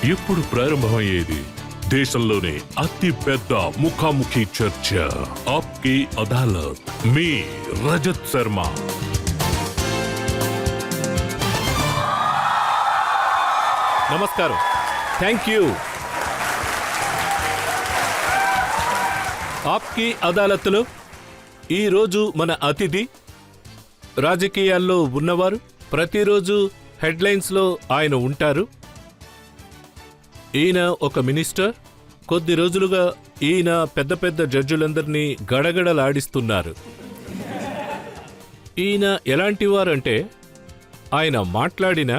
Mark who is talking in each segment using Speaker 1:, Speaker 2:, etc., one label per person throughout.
Speaker 1: ఇప్పుడు ప్రారంభమయ్యేది దేశంలోనే అతి పెద్ద ముఖాముఖి చర్చ, ఆప్కి అదాలత్. మీ రజత్ శర్మ.
Speaker 2: నమస్కారం. Thank you. ఆప్కి అదాలత్లో ఈరోజు మన అతిథి రాజకీయాల్లో ఉన్నవారు. ప్రతిరోజు హెడ్లైన్స్లో ఆయన ఉంటారు. ఈయన ఒక మినిస్టర్. కొద్ది రోజులుగా ఈయన పెద్ద పెద్ద జడ్జిలందరినీ గడగడలాడిస్తున్నారు. ఈయన ఎలాంటివారంటే ఆయన మాట్లాడిన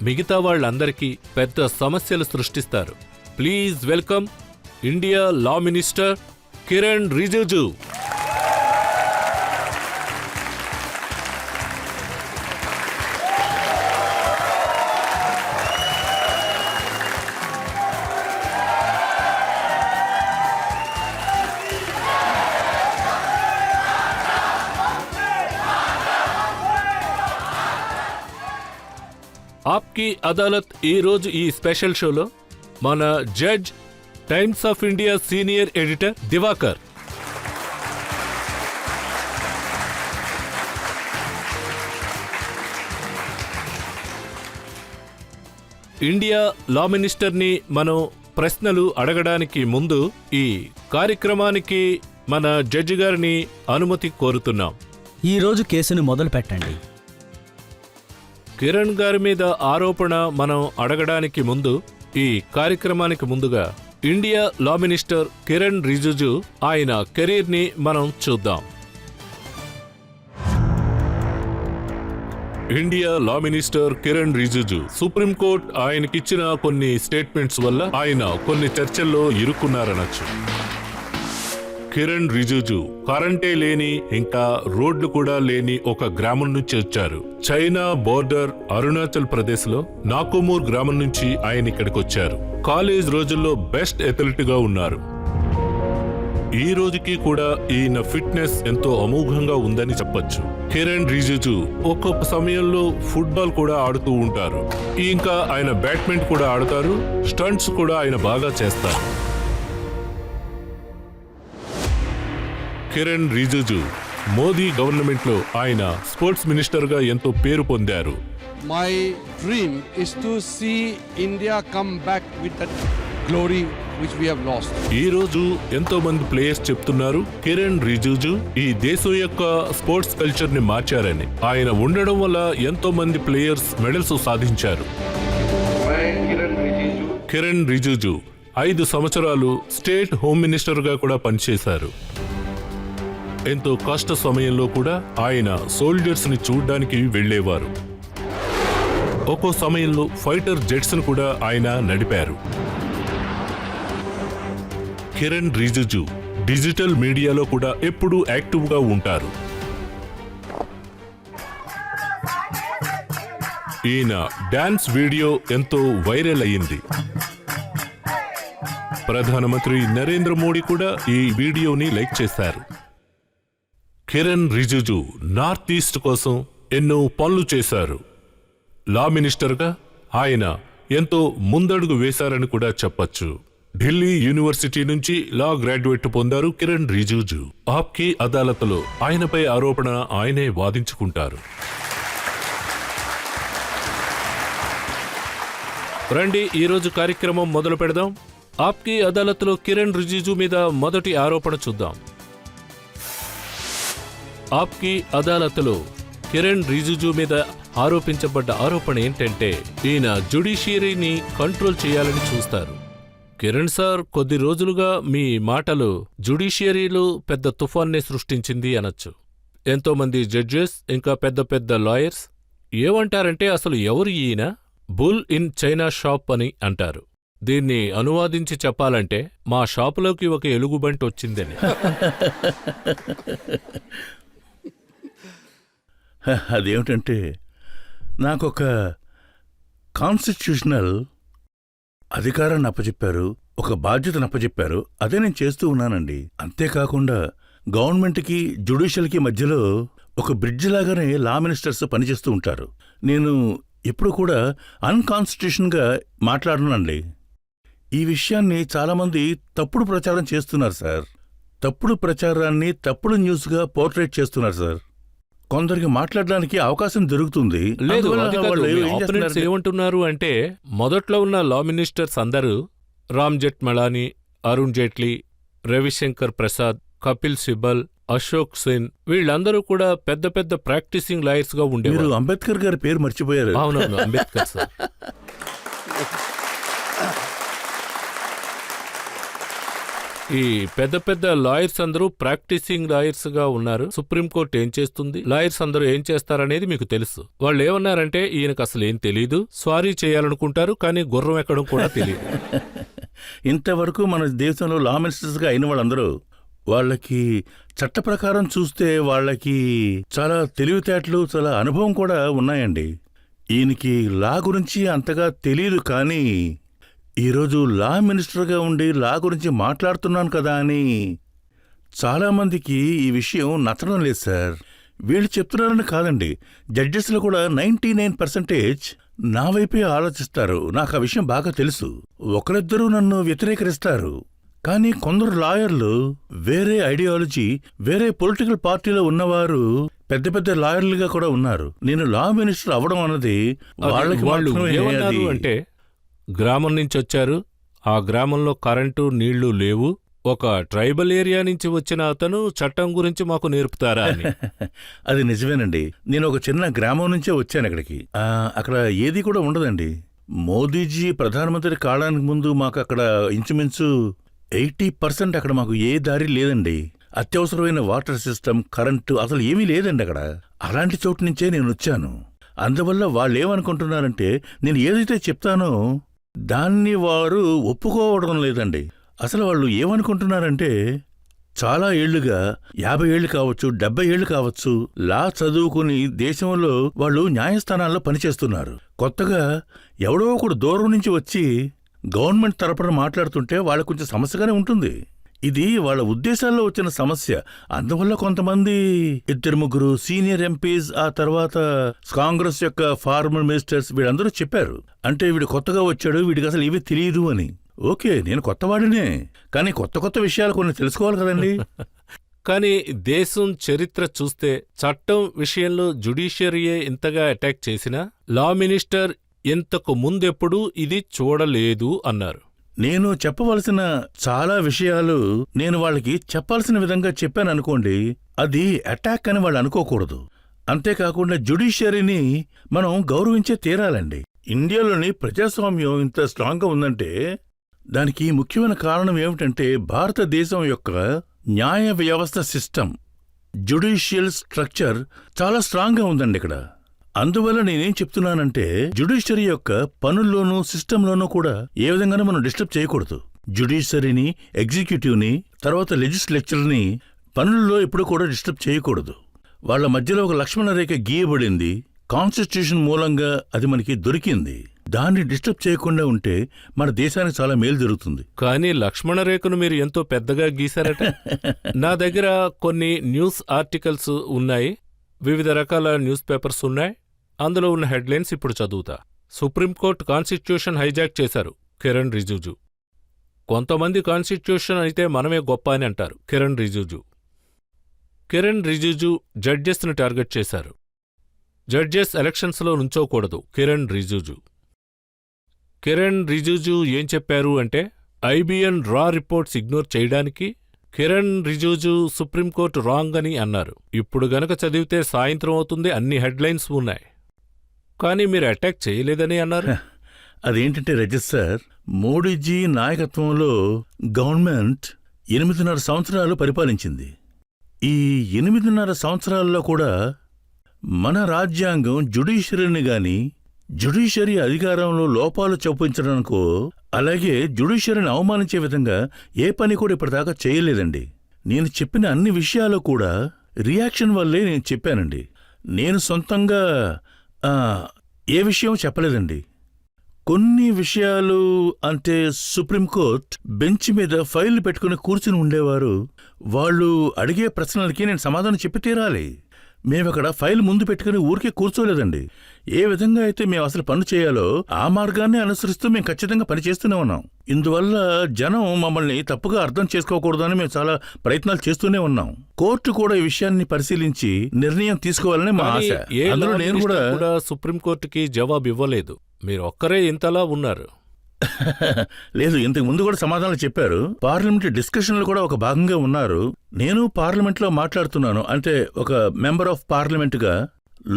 Speaker 2: మిగతా వాళ్ళందరికీ పెద్ద సమస్యలు సృష్టిస్తారు. Please welcome India law minister Kiran Rijiju. Aapki Adalat ఈరోజు ఈ స్పెషల్ షోలో మన judge, Times of India senior editor Divakar, India law మినిస్టర్ని మనం ప్రశ్నలు అడగడానికి ముందు ఈ కార్యక్రమానికి మన జడ్జి గారిని అనుమతి కోరుతున్నాం.
Speaker 3: ఈరోజు కేసును మొదలు పెట్టండి.
Speaker 2: కిరణ్ గారి మీద ఆరోపణ మనం అడగడానికి ముందు, ఈ కార్యక్రమానికి ముందుగా India law minister Kiran Rijiju ఆయన కెరీర్ ని మనం చూద్దాం. India law minister Kiran Rijiju supreme court ఆయనకిచ్చిన కొన్ని స్టేట్మెంట్స్ వల్ల ఆయన కొన్ని చర్చల్లో ఇరుక్కున్నారనొచ్చు. కిరణ్ రిజిజు కరెంటే లేని, ఇంకా రోడ్లు కూడా లేని ఒక గ్రామం నుంచి వచ్చారు. చైనా బోర్డర్ అరుణాచల్ ప్రదేశ్ లో నాకుమూర్ గ్రామం నుంచి ఆయన ఇక్కడికి వచ్చారు. కాలేజ్ రోజుల్లో బెస్ట్ అథ్లెట్ గా ఉన్నారు. ఈ రోజుకి కూడా ఈయన ఫిట్నెస్ ఎంతో అమోఘంగా ఉందని చెప్పొచ్చు. కిరణ్ రిజిజు ఒక్కొక్క సమయంలో ఫుట్బాల్ కూడా ఆడుతూ ఉంటారు. ఇంకా ఆయన బ్యాడ్మింటన్ కూడా ఆడతారు. స్టంట్స్ కూడా ఆయన బాగా చేస్తారు. కిరణ్ రిజిజు మోదీ గవర్నమెంట్ లో ఆయన స్పోర్ట్స్ మినిస్టర్ గా ఎంతో పేరు పొందారు.
Speaker 4: My dream is to see India come back with that glory which we have lost.
Speaker 1: ఈ రోజు ఎంతో మంది ప్లేయర్స్ చెప్తున్నారు కిరణ్ రిజిజు ఈ దేశం యొక్క స్పోర్ట్స్ కల్చర్ ని మార్చారని. ఆయన ఉండడం వల్ల ఎంతో మంది ప్లేయర్స్ మెడల్స్ సాధించారు. కిరణ్ రిజిజు 5 సంవత్సరాలు స్టేట్ హోమ్ మినిస్టర్ గా కూడా పనిచేశారు. ఎంతో కష్ట సమయంలో కూడా ఆయన సోల్జర్స్ ని చూడ్డానికి వెళ్లేవారు. ఒక్కో సమయంలో ఫైటర్ జెట్స్ ను కూడా ఆయన నడిపారు. కిరణ్ రిజిజు డిజిటల్ మీడియాలో కూడా ఎప్పుడూ యాక్టివ్ గా ఉంటారు. ఈయన డాన్స్ వీడియో ఎంతో వైరల్ అయింది. ప్రధానమంత్రి నరేంద్ర మోడీ కూడా ఈ వీడియోని లైక్ చేశారు. కిరణ్ రిజిజు నార్త్ ఈస్ట్ కోసం ఎన్నో పనులు చేశారు. లా మినిస్టర్గా ఆయన ఎంతో ముందడుగు వేశారని కూడా చెప్పచ్చు. ఢిల్లీ యూనివర్సిటీ నుంచి లా గ్రాడ్యుయేట్ పొందారు కిరణ్ రిజిజు. ఆప్కి అదాలత్లో ఆయనపై ఆరోపణ ఆయనే వాదించుకుంటారు. రండి ఈరోజు కార్యక్రమం మొదలు పెడదాం. ఆప్కి అదాలత్లో కిరణ్ రిజిజు మీద మొదటి ఆరోపణ చూద్దాం. ఆప్కి అదాలత్లో కిరణ్ రిజిజు మీద ఆరోపించబడ్డ ఆరోపణ ఏంటంటే ఈయన జ్యుడిషియరీని కంట్రోల్ చేయాలని చూస్తారు. కిరణ్ సార్, కొద్ది రోజులుగా మీ మాటలు జ్యుడిషియరీలో పెద్ద తుఫాన్నే సృష్టించింది అనొచ్చు. ఎంతో మంది జడ్జెస్, ఇంకా పెద్ద పెద్ద లాయర్స్ ఏమంటారంటే అసలు ఎవరు ఈయన? బుల్ ఇన్ చైనా షాప్ అని అంటారు. దీన్ని అనువాదించి చెప్పాలంటే మా షాపులోకి ఒక ఎలుగుబంటి వచ్చిందని.
Speaker 5: అదేమిటంటే నాకొక కాన్స్టిట్యూషనల్ అధికారాన్ని అప్పచెప్పారు, ఒక బాధ్యతను అప్పచెప్పారు. అదే నేను చేస్తూ ఉన్నానండి. అంతేకాకుండా గవర్నమెంట్కి జ్యుడిషియల్కి మధ్యలో ఒక బ్రిడ్జ్ లాగానే లా మినిస్టర్స్ పనిచేస్తూ ఉంటారు. నేను ఎప్పుడు కూడా అన్కాన్స్టిట్యూషన్గా మాట్లాడనండి. ఈ విషయాన్ని చాలామంది తప్పుడు ప్రచారం చేస్తున్నారు సార్. తప్పుడు ప్రచారాన్ని తప్పుడు న్యూస్గా పోర్ట్రేట్ చేస్తున్నారు సార్. కొందరికి మాట్లాడడానికి అవకాశం దొరుకుతుంది.
Speaker 1: లేదు,
Speaker 5: అందువల్ల
Speaker 1: అది కాదు.
Speaker 5: వాళ్ళు
Speaker 1: మీ
Speaker 5: ఏం
Speaker 1: opponents
Speaker 5: చేస్తున్నారంటే-
Speaker 1: ఏమంటున్నారు అంటే మొదట్లో ఉన్న లా మినిస్టర్స్ అందరూ రామ్ జెఠ్మలానీ, అరుణ్ జైట్లీ, రవిశంకర్ ప్రసాద్, కపిల్ సిబల్, అశోక్ సేన్ వీళ్ళందరూ కూడా పెద్ద పెద్ద ప్రాక్టీసింగ్ లాయర్స్ గా
Speaker 5: మీరు
Speaker 1: ఉండేవారు.
Speaker 5: అంబేద్కర్ గారి పేరు మర్చిపోయారు.
Speaker 1: అవునవును, అంబేద్కర్ సార్. ఈ పెద్ద పెద్ద లాయర్స్ అందరూ ప్రాక్టీసింగ్ లాయర్స్ గా ఉన్నారు. సుప్రీంకోర్టు ఏం చేస్తుంది, లాయర్స్ అందరూ ఏం చేస్తారనేది మీకు తెలుసు. వాళ్ళు ఏమన్నారంటే ఈయనకు అసలు ఏం తెలీదు, సారీ చేయాలనుకుంటారు కానీ గుర్రం ఎక్కడం కూడా తెలియదు.
Speaker 5: ఇంతవరకు మన దేశంలో లా మినిస్టర్స్గా అయిన వాళ్ళందరూ వాళ్ళకి చట్ట ప్రకారం చూస్తే వాళ్ళకి చాలా తెలివితేటలు, చాలా అనుభవం కూడా ఉన్నాయండి. ఈయనకి లా గురించి అంతగా తెలియదు, కానీ ఈరోజు లా మినిస్టర్గా ఉండి లా గురించి మాట్లాడుతున్నాను కదా అని చాలామందికి ఈ విషయం నచ్చడం లేదు సార్. వీళ్ళు చెప్తున్నారని కాదండి, జడ్జెస్లో కూడా 99% నా వైపే ఆలోచిస్తారు. నాకు ఆ విషయం బాగా తెలుసు. ఒకరిద్దరూ నన్ను వ్యతిరేకరిస్తారు, కానీ కొందరు లాయర్లు వేరే ఐడియాలజీ, వేరే పొలిటికల్ పార్టీలో ఉన్నవారు పెద్ద పెద్ద లాయర్లుగా కూడా ఉన్నారు. నేను లా మినిస్టర్ అవడం అన్నది వాళ్ళకి
Speaker 1: వాళ్ళు
Speaker 5: మాత్రమే
Speaker 1: ఏమన్నారు
Speaker 5: అది.
Speaker 1: అంటే గ్రామం నుంచి వచ్చారు, ఆ గ్రామంలో కరెంటు నీళ్లు లేవు, ఒక ట్రైబల్ ఏరియా నుంచి వచ్చిన అతను చట్టం గురించి మాకు నేర్పుతారా అని.
Speaker 5: అది నిజమేనండి. నేను ఒక చిన్న గ్రామం నుంచే వచ్చాను ఇక్కడికి. అక్కడ ఏది కూడా ఉండదండి. మోదీజీ ప్రధానమంత్రి కావడానికి ముందు మాకు అక్కడ ఇంచుమించు 80% అక్కడ మాకు ఏ దారి లేదండి. అత్యవసరమైన వాటర్ సిస్టమ్, కరెంటు అసలు ఏమీ లేదండి అక్కడ. అలాంటి చోటు నుంచే నేను వచ్చాను. అందువల్ల వాళ్ళు ఏమనుకుంటున్నారంటే నేను ఏదైతే చెప్తానో దాన్ని వారు ఒప్పుకోవడం లేదండి. అసలు వాళ్ళు ఏమనుకుంటున్నారంటే చాలా ఏళ్లుగా 50 ఏళ్లు కావచ్చు, 70 ఏళ్లు కావచ్చు, లా చదువుకుని దేశంలో వాళ్ళు న్యాయస్థానాల్లో పనిచేస్తున్నారు. కొత్తగా ఎవడో ఒకడు దూరం నుంచి వచ్చి గవర్నమెంట్ తరపున మాట్లాడుతుంటే వాళ్ళకు కొంచెం సమస్యగానే ఉంటుంది. ఇది వాళ్ళ ఉద్దేశాల్లో వచ్చిన సమస్య. అందువల్ల కొంతమంది 2-3 సీనియర్ ఎంపీస్, ఆ తర్వాత కాంగ్రెస్ యొక్క ఫార్మర్ మినిస్టర్స్ వీళ్ళందరూ చెప్పారు, అంటే వీడు కొత్తగా వచ్చాడు, వీడికి అసలు ఏమీ తెలియదు అని. ఓకే, నేను కొత్తవాడినే, కానీ కొత్త విషయాలు కొన్ని తెలుసుకోవాలి కదండి.
Speaker 1: కానీ దేశం చరిత్ర చూస్తే చట్టం విషయంలో జ్యుడిషియరీయే ఇంతగా అటాక్ చేసినా లా మినిస్టర్ ఇంతకు ముందెప్పుడూ ఇది చూడలేదు అన్నారు.
Speaker 5: నేను చెప్పవలసిన చాలా విషయాలు నేను వాళ్ళకి చెప్పాల్సిన విధంగా చెప్పాననుకోండి, అది అటాక్ అని వాళ్ళు అనుకోకూడదు. అంతేకాకుండా జ్యుడిషియరీని మనం గౌరవించే తీరాలండి. ఇండియాలోని ప్రజాస్వామ్యం ఇంత స్ట్రాంగ్గా ఉందంటే దానికి ముఖ్యమైన కారణం ఏమిటంటే భారతదేశం యొక్క న్యాయ వ్యవస్థ సిస్టమ్, జ్యుడిషియల్ స్ట్రక్చర్ చాలా స్ట్రాంగ్గా ఉందండి ఇక్కడ. అందువల్ల నేనేం చెప్తున్నానంటే జ్యుడిషియరీ యొక్క పనుల్లోనూ సిస్టంలోనూ కూడా ఏ విధంగానూ మనం డిస్టర్బ్ చేయకూడదు. జ్యుడిషియరీని, ఎగ్జిక్యూటివ్ని, తర్వాత లెజిస్లేచర్ని పనుల్లో ఎప్పుడూ కూడా డిస్టర్బ్ చేయకూడదు. వాళ్ల మధ్యలో ఒక లక్ష్మణ రేఖ గీయబడింది. కాన్స్టిట్యూషన్ మూలంగా అది మనకి దొరికింది. దాన్ని డిస్టర్బ్ చేయకుండా ఉంటే మన దేశానికి చాలా మేలు జరుగుతుంది.
Speaker 1: కానీ లక్ష్మణ రేఖను మీరు ఎంతో పెద్దగా గీశారట. నా దగ్గర కొన్ని న్యూస్ ఆర్టికల్స్ ఉన్నాయి, వివిధ రకాల న్యూస్ పేపర్స్ ఉన్నాయి. అందులో ఉన్న హెడ్లైన్స్ ఇప్పుడు చదువుతా. సుప్రీంకోర్టు కాన్స్టిట్యూషన్ హైజాక్ చేశారు, కిరణ్ రిజిజు. కొంతమంది కాన్స్టిట్యూషన్ అయితే మనమే గొప్ప అని అంటారు, కిరణ్ రిజిజు. కిరణ్ రిజిజు జడ్జెస్ను టార్గెట్ చేశారు. జడ్జెస్ ఎలక్షన్స్లో నుంచోకూడదు, కిరణ్ రిజిజు. కిరణ్ రిజిజు ఏం చెప్పారు అంటే ఐబిఎన్ రా రిపోర్ట్స్ ఇగ్నోర్ చేయడానికి కిరణ్ రిజిజు సుప్రీంకోర్టు రాంగ్ అని అన్నారు. ఇప్పుడు గనక చదివితే సాయంత్రం అవుతుంది, అన్ని హెడ్లైన్స్ ఉన్నాయి. కానీ మీరు అటాక్ చేయలేదని అన్నారు.
Speaker 5: అదేంటంటే రజత్ సార్, మోడీజీ నాయకత్వంలో గవర్నమెంట్ 8.5 సంవత్సరాలు పరిపాలించింది. ఈ 8.5 సంవత్సరాల్లో కూడా మన రాజ్యాంగం జ్యుడిషియరీని గాని, జ్యుడిషియరీ అధికారంలో లోపాలు చూపించడానికో, అలాగే జ్యుడిషియరీని అవమానించే విధంగా ఏ పని కూడా ఇప్పటిదాకా చేయలేదండి. నేను చెప్పిన అన్ని విషయాలు కూడా రియాక్షన్ వల్లే నేను చెప్పానండి. నేను సొంతంగా ఏ విషయం చెప్పలేదండి. కొన్ని విషయాలు అంటే సుప్రీంకోర్టు బెంచ్ మీద ఫైళ్లు పెట్టుకుని కూర్చుని ఉండేవారు. వాళ్ళు అడిగే ప్రశ్నలకి నేను సమాధానం చెప్పి తీరాలి. మేమక్కడ ఫైల్ ముందు పెట్టుకుని ఊరికే కూర్చోలేదండి. ఏ విధంగా అయితే మేము అసలు పని చేయాలో ఆ మార్గాన్ని అనుసరిస్తూ మేము ఖచ్చితంగా పని చేస్తూనే ఉన్నాం. ఇందువల్ల జనం మమ్మల్ని తప్పుగా అర్థం చేసుకోకూడదని మేము చాలా ప్రయత్నాలు చేస్తూనే ఉన్నాం. కోర్టు కూడా ఈ విషయాన్ని పరిశీలించి నిర్ణయం తీసుకోవాలని మా ఆశ.
Speaker 1: ఏ
Speaker 5: అందులో
Speaker 1: లా
Speaker 5: నేను
Speaker 1: మినిస్టర్ కూడా సుప్రీంకోర్టుకి జవాబు ఇవ్వలేదు. మీరు ఒక్కరే ఇంతలా ఉన్నారు.
Speaker 5: లేదు, ఇంతకు ముందు కూడా సమాధానాలు చెప్పారు. పార్లమెంట్ డిస్కషన్లు కూడా ఒక భాగంగా ఉన్నారు. నేను పార్లమెంట్లో మాట్లాడుతున్నాను, అంటే ఒక మెంబర్ ఆఫ్ పార్లమెంట్ గా.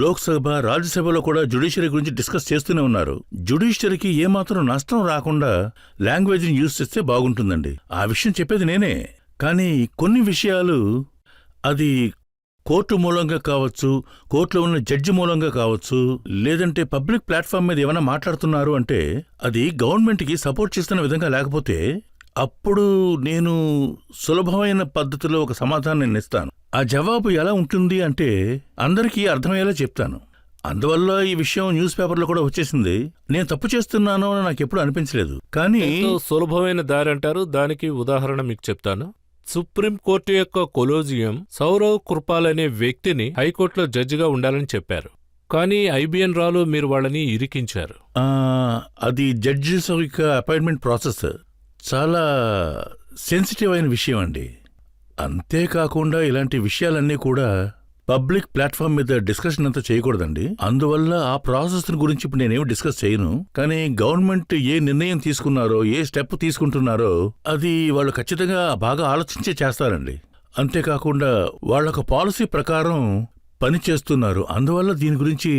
Speaker 5: లోక్సభ, రాజ్యసభలో కూడా జ్యుడిషియరీ గురించి డిస్కస్ చేస్తూనే ఉన్నారు. జ్యుడిషియరీకి ఏమాత్రం నష్టం రాకుండా లాంగ్వేజ్ని యూజ్ చేస్తే బాగుంటుందండి. ఆ విషయం చెప్పేది నేనే. కానీ కొన్ని విషయాలు అది కోర్టు మూలంగా కావచ్చు, కోర్టులో ఉన్న జడ్జి మూలంగా కావచ్చు, లేదంటే పబ్లిక్ ప్లాట్ఫామ్ మీద ఏమైనా మాట్లాడుతున్నారు అంటే అది గవర్నమెంట్కి సపోర్ట్ చేస్తున్న విధంగా లేకపోతే అప్పుడు నేను సులభమైన పద్ధతిలో ఒక సమాధానం ఇస్తాను. ఆ జవాబు ఎలా ఉంటుంది అంటే అందరికీ అర్థమయ్యేలా చెప్తాను. అందువల్ల ఈ విషయం న్యూస్ పేపర్లో కూడా వచ్చేసింది. నేను తప్పు చేస్తున్నాను అని నాకెప్పుడు అనిపించలేదు. కానీ
Speaker 1: ఎంతో సులభమైన దారి అంటారు. దానికి ఉదాహరణ మీకు చెప్తాను. సుప్రీంకోర్టు యొక్క కొలోజియం సౌరవ్ కృపాల్ అనే వ్యక్తిని హైకోర్టులో జడ్జిగా ఉండాలని చెప్పారు. కానీ ఐబిఎన్ రాలో మీరు వాళ్ళని ఇరికించారు.
Speaker 5: అది జడ్జెస్ యొక్క అపాయింట్మెంట్ ప్రాసెస్ చాలా సెన్సిటివ్ అయిన విషయం అండి. అంతేకాకుండా ఇలాంటి విషయాలన్నీ కూడా పబ్లిక్ ప్లాట్ఫామ్ మీద డిస్కషన్ అంతా చేయకూడదండి. అందువల్ల ఆ ప్రాసెస్ గురించి ఇప్పుడు నేనేమి డిస్కస్ చేయను. కానీ గవర్నమెంట్ ఏ నిర్ణయం తీసుకున్నారో, ఏ స్టెప్ తీసుకుంటున్నారో అది వాళ్ళు ఖచ్చితంగా బాగా ఆలోచించే చేస్తారండి. అంతేకాకుండా వాళ్ళొక పాలసీ ప్రకారం పని చేస్తున్నారు. అందువల్ల దీని గురించి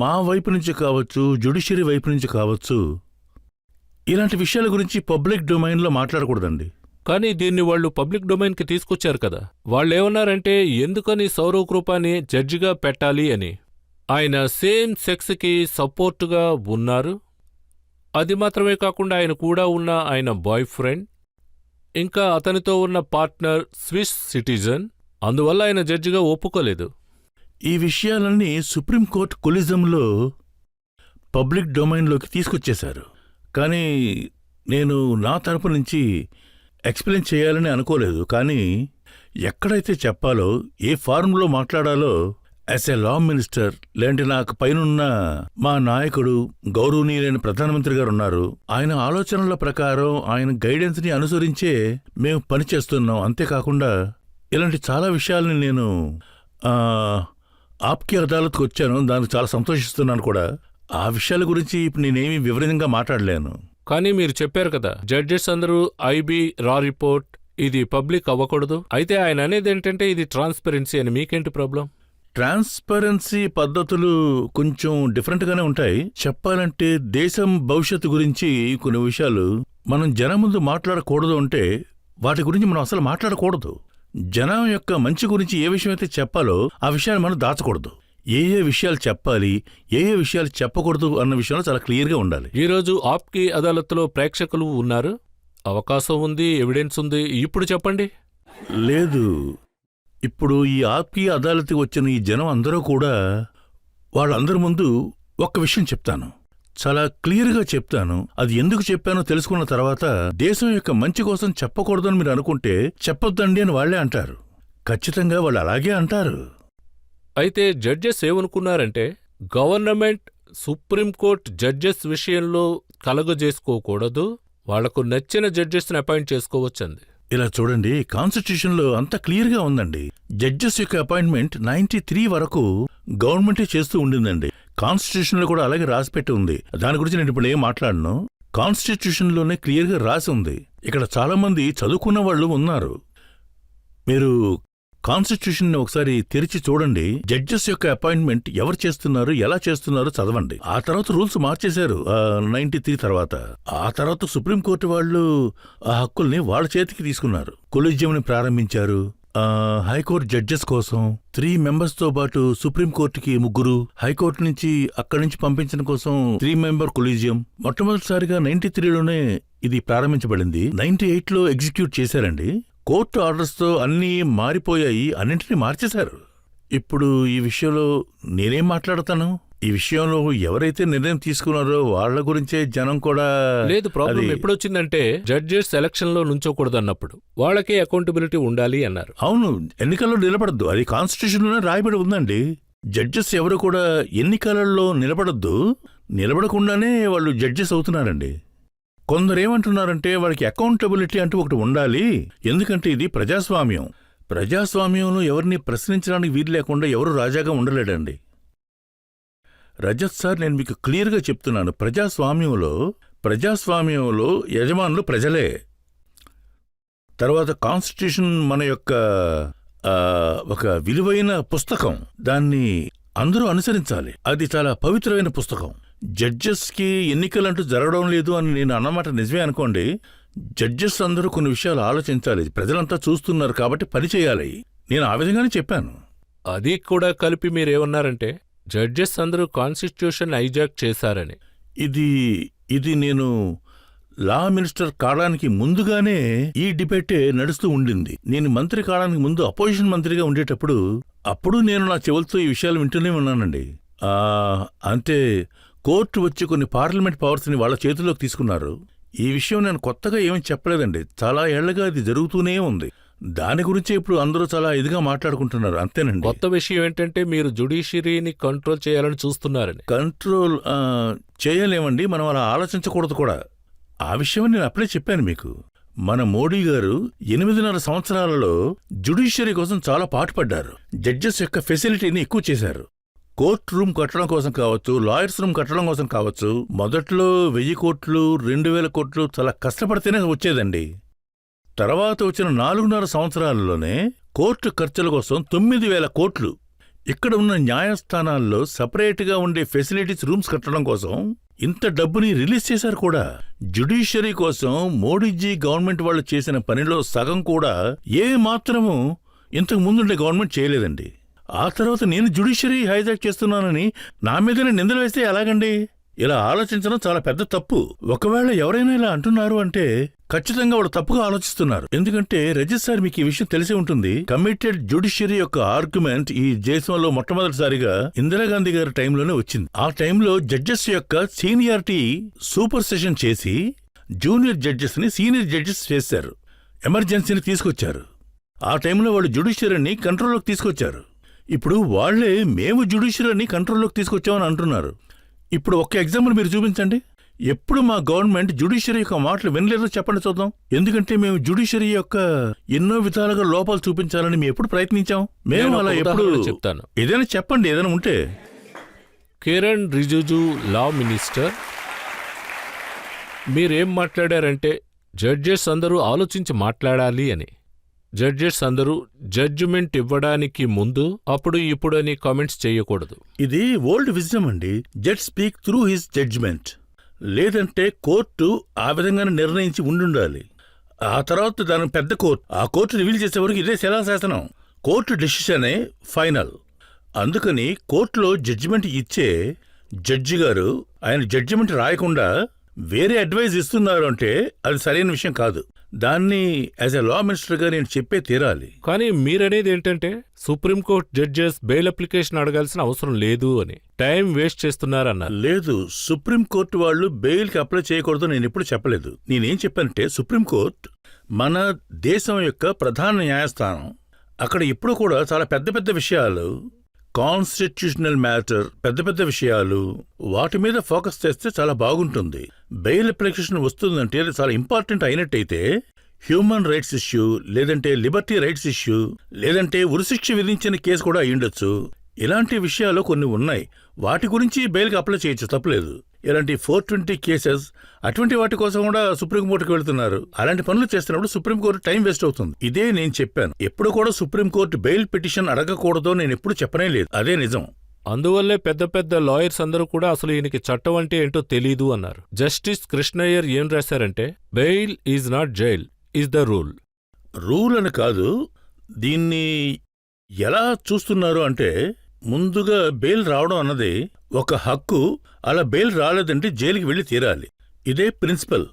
Speaker 5: మా వైపు నుంచి కావచ్చు, జ్యుడిషియరీ వైపు నుంచి కావచ్చు, ఇలాంటి విషయాల గురించి పబ్లిక్ డొమైన్లో మాట్లాడకూడదండి.
Speaker 1: కానీ దీన్ని వాళ్ళు పబ్లిక్ డొమైన్కి తీసుకొచ్చారు కదా. వాళ్ళేమన్నారంటే ఎందుకని సౌరవ్ కృపాని జడ్జిగా పెట్టాలి అని. ఆయన సేమ్ సెక్స్కి సపోర్టుగా ఉన్నారు. అది మాత్రమే కాకుండా ఆయన కూడా ఉన్న ఆయన బాయ్ ఫ్రెండ్, ఇంకా అతనితో ఉన్న పార్ట్నర్ స్విస్ సిటిజన్. అందువల్ల ఆయన జడ్జిగా ఒప్పుకోలేదు.
Speaker 5: ఈ విషయాలన్నీ సుప్రీంకోర్టు కొలిజంలో పబ్లిక్ డొమైన్లోకి తీసుకొచ్చేశారు. కానీ నేను నా తరపు నుంచి ఎక్స్ప్లెయిన్ చేయాలని అనుకోలేదు. కానీ ఎక్కడైతే చెప్పాలో, ఏ ఫారంలో మాట్లాడాలో యాజ్ ఎ లా మినిస్టర్, లేదంటే నాకు పైనున్న మా నాయకుడు గౌరవనీయులైన ప్రధానమంత్రి గారు ఉన్నారు. ఆయన ఆలోచనల ప్రకారం, ఆయన గైడెన్స్ని అనుసరించే మేము పనిచేస్తున్నాం. అంతేకాకుండా ఇలాంటి చాలా విషయాల్ని నేను ఆప్కి అదాలత్కి వచ్చాను. దానికి చాలా సంతోషిస్తున్నాను కూడా. ఆ విషయాల గురించి ఇప్పుడు నేనేమీ వివరంగా మాట్లాడలేను.
Speaker 1: కానీ మీరు చెప్పారు కదా, జడ్జెస్ అందరూ ఐబీ రా రిపోర్ట్ ఇది పబ్లిక్ అవ్వకూడదు. అయితే ఆయన అనేది ఏంటంటే ఇది ట్రాన్స్పరెన్సీ అని. మీకేంటి ప్రాబ్లం?
Speaker 5: ట్రాన్స్పరెన్సీ పద్ధతులు కొంచెం డిఫరెంట్గానే ఉంటాయి. చెప్పాలంటే దేశం భవిష్యత్తు గురించి కొన్ని విషయాలు మనం జనం ముందు మాట్లాడకూడదు అంటే వాటి గురించి మనం అసలు మాట్లాడకూడదు. జనం యొక్క మంచి గురించి ఏ విషయం అయితే చెప్పాలో ఆ విషయాన్ని మనం దాచకూడదు. ఏ విషయాలు చెప్పాలి, ఏ విషయాలు చెప్పకూడదు అన్న విషయంలో చాలా క్లియర్గా ఉండాలి.
Speaker 1: ఈరోజు ఆప్కి అదాలత్లో ప్రేక్షకులు ఉన్నారు, అవకాశం ఉంది, ఎవిడెన్స్ ఉంది. ఇప్పుడు చెప్పండి.
Speaker 5: లేదు, ఇప్పుడు ఈ ఆప్కి అదాలత్కి వచ్చిన ఈ జనం అందరూ కూడా వాళ్ళందరి ముందు ఒక్క విషయం చెప్తాను, చాలా క్లియర్గా చెప్తాను. అది ఎందుకు చెప్పానో తెలుసుకున్న తర్వాత దేశం యొక్క మంచి కోసం చెప్పకూడదని మీరు అనుకుంటే చెప్పొద్దండి అని వాళ్లే అంటారు. ఖచ్చితంగా వాళ్ళు అలాగే అంటారు.
Speaker 1: అయితే జడ్జెస్ ఏమనుకున్నారంటే గవర్నమెంట్ సుప్రీంకోర్టు జడ్జెస్ విషయంలో కలగజేసుకోకూడదు, వాళ్లకు నచ్చిన జడ్జెస్ని అపాయింట్ చేసుకోవచ్చంది.
Speaker 5: ఇలా చూడండి, కాన్స్టిట్యూషన్లో అంత క్లియర్గా ఉందండి. జడ్జెస్ యొక్క అపాయింట్మెంట్ 93 వరకు గవర్నమెంటే చేస్తూ ఉండిందండి. కాన్స్టిట్యూషన్లో కూడా అలాగే రాసిపెట్టి ఉంది. దాని గురించి నేను ఇప్పుడు ఏం మాట్లాడను. కాన్స్టిట్యూషన్లోనే క్లియర్గా రాసి ఉంది. ఇక్కడ చాలామంది చదువుకున్న వాళ్ళు ఉన్నారు. మీరు కాన్స్టిట్యూషన్ ఒకసారి తెరిచి చూడండి. జడ్జెస్ యొక్క అపాయింట్మెంట్ ఎవరు చేస్తున్నారు, ఎలా చేస్తున్నారో చదవండి. ఆ తర్వాత రూల్స్ మార్చేశారు 93 తర్వాత. ఆ తర్వాత సుప్రీంకోర్టు వాళ్ళు ఆ హక్కుల్ని వాళ్ళ చేతికి తీసుకున్నారు. కొలీజియంని ప్రారంభించారు. హైకోర్టు జడ్జెస్ కోసం 3 మెంబర్స్తో పాటు సుప్రీంకోర్టుకి 3, హైకోర్టు నుంచి అక్కడి నుంచి పంపించడం కోసం 3 మెంబర్ కొలీజియం. మొట్టమొదటిసారిగా 93లోనే ఇది ప్రారంభించబడింది. 98లో ఎగ్జిక్యూట్ చేశారండి. కోర్టు ఆర్డర్స్తో అన్నీ మారిపోయాయి, అన్నింటినీ మార్చేశారు. ఇప్పుడు ఈ విషయంలో నేనేం మాట్లాడతాను? ఈ విషయంలో ఎవరైతే నిర్ణయం తీసుకున్నారో వాళ్ళ గురించే జనం కూడా
Speaker 1: లేదు, ప్రాబ్లం
Speaker 5: అది-
Speaker 1: ఎప్పుడొచ్చిందంటే జడ్జెస్ ఎలక్షన్ లో నుంచోకూడదు అన్నప్పుడు వాళ్ళకే అకౌంటబిలిటీ ఉండాలి అన్నారు.
Speaker 5: అవును, ఎన్నికల్లో నిలబడద్దు, అది కాన్స్టిట్యూషన్లోనే రాయబడి ఉందండి. జడ్జెస్ ఎవరు కూడా ఎన్నికలలో నిలబడద్దు, నిలబడకుండానే వాళ్ళు జడ్జెస్ అవుతున్నారండి. కొందరు ఏమంటున్నారంటే వాళ్ళకి అకౌంటబిలిటీ అంటూ ఒకటి ఉండాలి, ఎందుకంటే ఇది ప్రజాస్వామ్యం. ప్రజాస్వామ్యంలో ఎవరిని ప్రశ్నించడానికి వీలు లేకుండా ఎవరు రాజాగా ఉండలేడండి. రజత్ సార్, నేను మీకు క్లియర్గా చెప్తున్నాను, ప్రజాస్వామ్యంలో యజమానులు ప్రజలే. తర్వాత కాన్స్టిట్యూషన్ మన యొక్క ఒక విలువైన పుస్తకం, దాన్ని అందరూ అనుసరించాలి. అది చాలా పవిత్రమైన పుస్తకం. జడ్జెస్కి ఎన్నికలంటూ జరగడం లేదు అని నేను అన్నమాట నిజమే అనుకోండి. జడ్జెస్ అందరూ కొన్ని విషయాలు ఆలోచించాలి, ప్రజలంతా చూస్తున్నారు కాబట్టి పనిచేయాలి. నేను ఆ విధంగానే చెప్పాను.
Speaker 1: అది కూడా కలిపి మీరేమన్నారంటే జడ్జెస్ అందరూ కాన్స్టిట్యూషన్ హైజాక్ చేశారని.
Speaker 5: ఇది నేను లా మినిస్టర్ కావడానికి ముందుగానే ఈ డిబేటే నడుస్తూ ఉండింది. నేను మంత్రి కావడానికి ముందు అపోజిషన్ మంత్రిగా ఉండేటప్పుడు అప్పుడు నేను నా చెవులతో ఈ విషయాలు వింటూనే ఉన్నానండి. అంతే, కోర్టు వచ్చి కొన్ని పార్లమెంట్ పవర్స్ని వాళ్ళ చేతుల్లోకి తీసుకున్నారు. ఈ విషయం నేను కొత్తగా ఏమీ చెప్పలేదండి, చాలా ఏళ్లగా ఇది జరుగుతూనే ఉంది. దాని గురించి ఇప్పుడు అందరూ చాలా ఇదిగా మాట్లాడుకుంటున్నారు, అంతేనండి.
Speaker 1: కొత్త విషయం ఏంటంటే మీరు జుడిషియరీని కంట్రోల్ చేయాలని చూస్తున్నారని.
Speaker 5: కంట్రోల్ చేయలేమండి, మనం అలా ఆలోచించకూడదు కూడా. ఆ విషయం నేను అప్పుడే చెప్పాను మీకు. మన మోడీ గారు 8.5 సంవత్సరాలలో జుడిషియరీ కోసం చాలా పాటుపడ్డారు. జడ్జెస్ యొక్క ఫెసిలిటీని ఎక్కువ చేశారు. కోర్ట్ రూమ్ కట్టడం కోసం కావచ్చు, లాయర్స్ రూమ్ కట్టడం కోసం కావచ్చు, మొదట్లో 1000 కోట్లు 2000 కోట్లు చాలా కష్టపడితేనే వచ్చేదండి. తర్వాత వచ్చిన 4.5 సంవత్సరాలలోనే కోర్టు ఖర్చుల కోసం 9000 కోట్లు. ఇక్కడ ఉన్న న్యాయస్థానాల్లో సపరేట్గా ఉండే ఫెసిలిటీస్ రూమ్స్ కట్టడం కోసం ఇంత డబ్బుని రిలీజ్ చేశారు కూడా. జ్యుడిషియరీ కోసం మోడీజీ గవర్నమెంట్ వాళ్ళు చేసిన పనిలో సగం కూడా ఏ మాత్రమూ ఇంతకు ముందుండే గవర్నమెంట్ చేయలేదండి. ఆ తర్వాత నేను జ్యుడిషియరీ హైజాక్ చేస్తున్నానని నా మీదనే నిందలు వేస్తే ఎలాగండి? ఇలా ఆలోచించడం చాలా పెద్ద తప్పు. ఒకవేళ ఎవరైనా ఇలా అంటున్నారు అంటే ఖచ్చితంగా వాడు తప్పుగా ఆలోచిస్తున్నారు. ఎందుకంటే రజత్ సార్, మీకు ఈ విషయం తెలిసి ఉంటుంది, కమిటెడ్ జ్యుడిషియరీ యొక్క ఆర్గ్యుమెంట్ ఈ దేశంలో మొట్టమొదటిసారిగా ఇందిరాగాంధీ గారి టైంలోనే వచ్చింది. ఆ టైంలో జడ్జెస్ యొక్క సీనియారిటీ సూపర్ సెషన్ చేసి జూనియర్ జడ్జెస్ ని సీనియర్ జడ్జెస్ చేశారు, ఎమర్జెన్సీని తీసుకొచ్చారు. ఆ టైంలో వాళ్ళు జ్యుడిషియరీని కంట్రోల్లోకి తీసుకొచ్చారు. ఇప్పుడు వాళ్లే మేము జ్యుడిషియరీని కంట్రోల్లోకి తీసుకొచ్చామని అంటున్నారు. ఇప్పుడు ఒక్క ఎగ్జాంపుల్ మీరు చూపించండి. ఎప్పుడు మా గవర్నమెంట్ జ్యుడిషియరీ యొక్క మాటలు వినలేదో చెప్పండి చూద్దాం. ఎందుకంటే మేము జ్యుడిషియరీ యొక్క ఎన్నో విధాలుగా లోపాలు చూపించాలని మేము ఎప్పుడు ప్రయత్నించాం? మేము అలా ఎప్పుడు
Speaker 1: చెప్తాను.
Speaker 5: ఏదైనా చెప్పండి, ఏదైనా ఉంటే.
Speaker 1: కిరణ్ రిజిజు లా మినిస్టర్, మీరేం మాట్లాడారంటే జడ్జెస్ అందరూ ఆలోచించి మాట్లాడాలి అని. జడ్జెస్ అందరూ జడ్జిమెంట్ ఇవ్వడానికి ముందు అప్పుడు ఇప్పుడు అని కామెంట్స్ చేయకూడదు.
Speaker 5: ఇది ఓల్డ్ విజ్డమ్ అండి. Judge speak through his judgement. లేదంటే కోర్టు ఆ విధంగానే నిర్ణయించి ఉండుండాలి. ఆ తర్వాత దాని పెద్ద కోర్టు, ఆ కోర్టు రివీల్ చేసే వరకు ఇదే శిలాశాసనం. Court డెసిషనే final. అందుకని కోర్టులో జడ్జిమెంట్ ఇచ్చే జడ్జి గారు ఆయన జడ్జిమెంట్ రాయకుండా వేరే అడ్వైజ్ ఇస్తున్నారు అంటే అది సరైన విషయం కాదు. దాన్ని యాజ్ ఎ లా మినిస్టర్గా నేను చెప్పే తీరాలి.
Speaker 1: కానీ మీరనేది ఏంటంటే సుప్రీంకోర్టు జడ్జెస్ బెయిల్ అప్లికేషన్ అడగాల్సిన అవసరం లేదు అని, టైం వేస్ట్ చేస్తున్నారన్నారు.
Speaker 5: లేదు, సుప్రీంకోర్టు వాళ్ళు బెయిల్కి అప్లై చేయకూడదు నేను ఎప్పుడు చెప్పలేదు. నేనేం చెప్పానంటే సుప్రీంకోర్టు మన దేశం యొక్క ప్రధాన న్యాయస్థానం. అక్కడ ఎప్పుడు కూడా చాలా పెద్ద పెద్ద విషయాలు, కాన్స్టిట్యూషనల్ మ్యాటర్, పెద్ద పెద్ద విషయాలు, వాటి మీద ఫోకస్ చేస్తే చాలా బాగుంటుంది. బెయిల్ అప్లికేషన్ వస్తుందంటే అది చాలా ఇంపార్టెంట్ అయినట్టయితే హ్యూమన్ రైట్స్ ఇష్యూ, లేదంటే లిబర్టీ రైట్స్ ఇష్యూ, లేదంటే ఉరిశిక్ష విధించిన కేసు కూడా అయ్యుండొచ్చు. ఇలాంటి విషయాలు కొన్ని ఉన్నాయి. వాటి గురించి బెయిల్కి అప్లై చేయొచ్చు, తప్పలేదు. ఇలాంటి 420 కేసెస్ అటువంటి వాటి కోసం కూడా సుప్రీంకోర్టుకు వెళ్తున్నారు. అలాంటి పనులు చేస్తున్నప్పుడు సుప్రీంకోర్టు టైం వేస్ట్ అవుతుంది. ఇదే నేను చెప్పాను. ఎప్పుడు కూడా సుప్రీంకోర్టు బెయిల్ పిటిషన్ అడగకూడదో నేను ఎప్పుడు చెప్పనే లేదు. అదే నిజం.
Speaker 1: అందువల్లే పెద్ద పెద్ద లాయర్స్ అందరూ కూడా అసలు ఈయనకి చట్టం అంటే ఏంటో తెలీదు అన్నారు. జస్టిస్ కృష్ణయ్యర్ ఏం రాశారంటే bail is not jail, is the rule.
Speaker 5: Rule అని కాదు, దీన్ని ఎలా చూస్తున్నారు అంటే ముందుగా బెయిల్ రావడం అన్నది ఒక హక్కు. అలా బెయిల్ రాలేదంటే జైలుకి వెళ్ళి తీరాలి. ఇదే ప్రిన్సిపల్.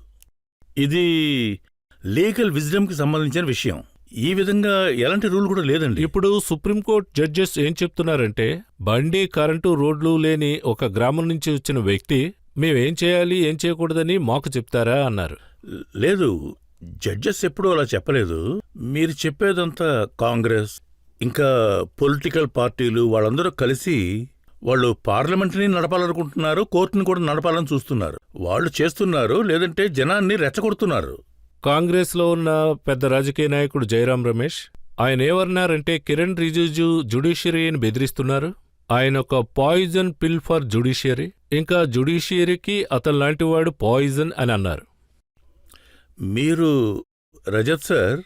Speaker 5: ఇది లీగల్ విజ్డమ్కి సంబంధించిన విషయం. ఈ విధంగా ఎలాంటి రూల్ కూడా లేదండి.
Speaker 1: ఇప్పుడు సుప్రీంకోర్టు జడ్జెస్ ఏం చెప్తున్నారంటే బండి, కరెంటు, రోడ్లు లేని ఒక గ్రామం నుంచి వచ్చిన వ్యక్తి మేమేం చేయాలి ఏం చేయకూడదని మాకు చెప్తారా అన్నారు.
Speaker 5: లేదు, జడ్జెస్ ఎప్పుడూ అలా చెప్పలేదు. మీరు చెప్పేదంతా కాంగ్రెస్ ఇంకా పొలిటికల్ పార్టీలు వాళ్ళందరూ కలిసి వాళ్ళు పార్లమెంట్ని నడపాలనుకుంటున్నారు, కోర్టుని కూడా నడపాలని చూస్తున్నారు. వాళ్ళు చేస్తున్నారు, లేదంటే జనాన్ని రెచ్చగొడుతున్నారు.
Speaker 1: కాంగ్రెస్లో ఉన్న పెద్ద రాజకీయ నాయకుడు జయరాం రమేష్ ఆయన ఏమన్నారంటే కిరణ్ రిజిజు జ్యుడిషియరీని బెదిరిస్తున్నారు, ఆయన ఒక పాయిజన్ పిల్ ఫర్ జ్యుడిషియరీ, ఇంకా జ్యుడిషియరీకి అతను లాంటివాడు పాయిజన్ అని అన్నారు.
Speaker 5: మీరు రజత్ సార్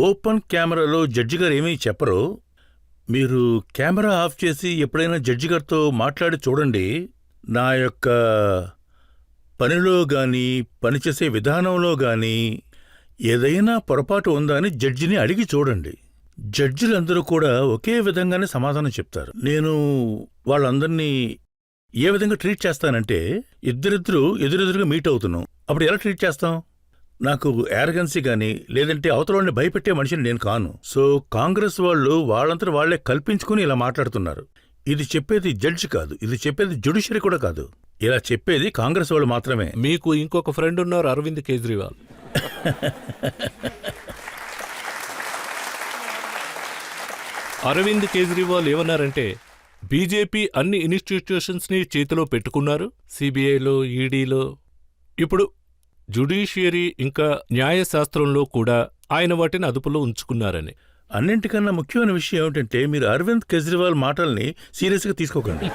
Speaker 5: ఓపెన్ కెమెరాలో జడ్జి గారు ఏమీ చెప్పరు. మీరు కెమెరా ఆఫ్ చేసి ఎప్పుడైనా జడ్జి గారితో మాట్లాడి చూడండి. నా యొక్క పనిలో గాని పనిచేసే విధానంలో గాని ఏదైనా పొరపాటు ఉందా అని జడ్జిని అడిగి చూడండి. జడ్జిలందరూ కూడా ఒకే విధంగానే సమాధానం చెప్తారు. నేను వాళ్ళందరినీ ఏ విధంగా ట్రీట్ చేస్తానంటే ఇద్దరిద్దరూ ఎదురెదురుగా మీట్ అవుతున్నాం. అప్పుడు ఎలా ట్రీట్ చేస్తాం? నాకు యారగన్సీ గాని లేదంటే అవతలని భయపెట్టే మనిషిని నేను కాను. సో కాంగ్రెస్ వాళ్ళు వాళ్ళంతా వాళ్లే కల్పించుకుని ఇలా మాట్లాడుతున్నారు. ఇది చెప్పేది జడ్జి కాదు, ఇది చెప్పేది జ్యుడిషియరీ కూడా కాదు, ఇలా చెప్పేది కాంగ్రెస్ వాళ్ళు మాత్రమే.
Speaker 1: మీకు ఇంకొక ఫ్రెండ్ ఉన్నారు, అరవింద్ కేజ్రీవాల్. అరవింద్ కేజ్రీవాల్ ఏమన్నారంటే బీజేపీ అన్ని ఇన్స్టిట్యూషన్స్ని చేతిలో పెట్టుకున్నారు, సిబిఐలో, ఈడీలో, ఇప్పుడు జ్యుడిషియరీ ఇంకా న్యాయశాస్త్రంలో కూడా ఆయన వాటిని అదుపులో ఉంచుకున్నారని.
Speaker 5: అన్నింటికన్నా ముఖ్యమైన విషయం ఏమిటంటే మీరు అరవింద్ కేజ్రీవాల్ మాటల్ని సీరియస్గా తీసుకోకండి.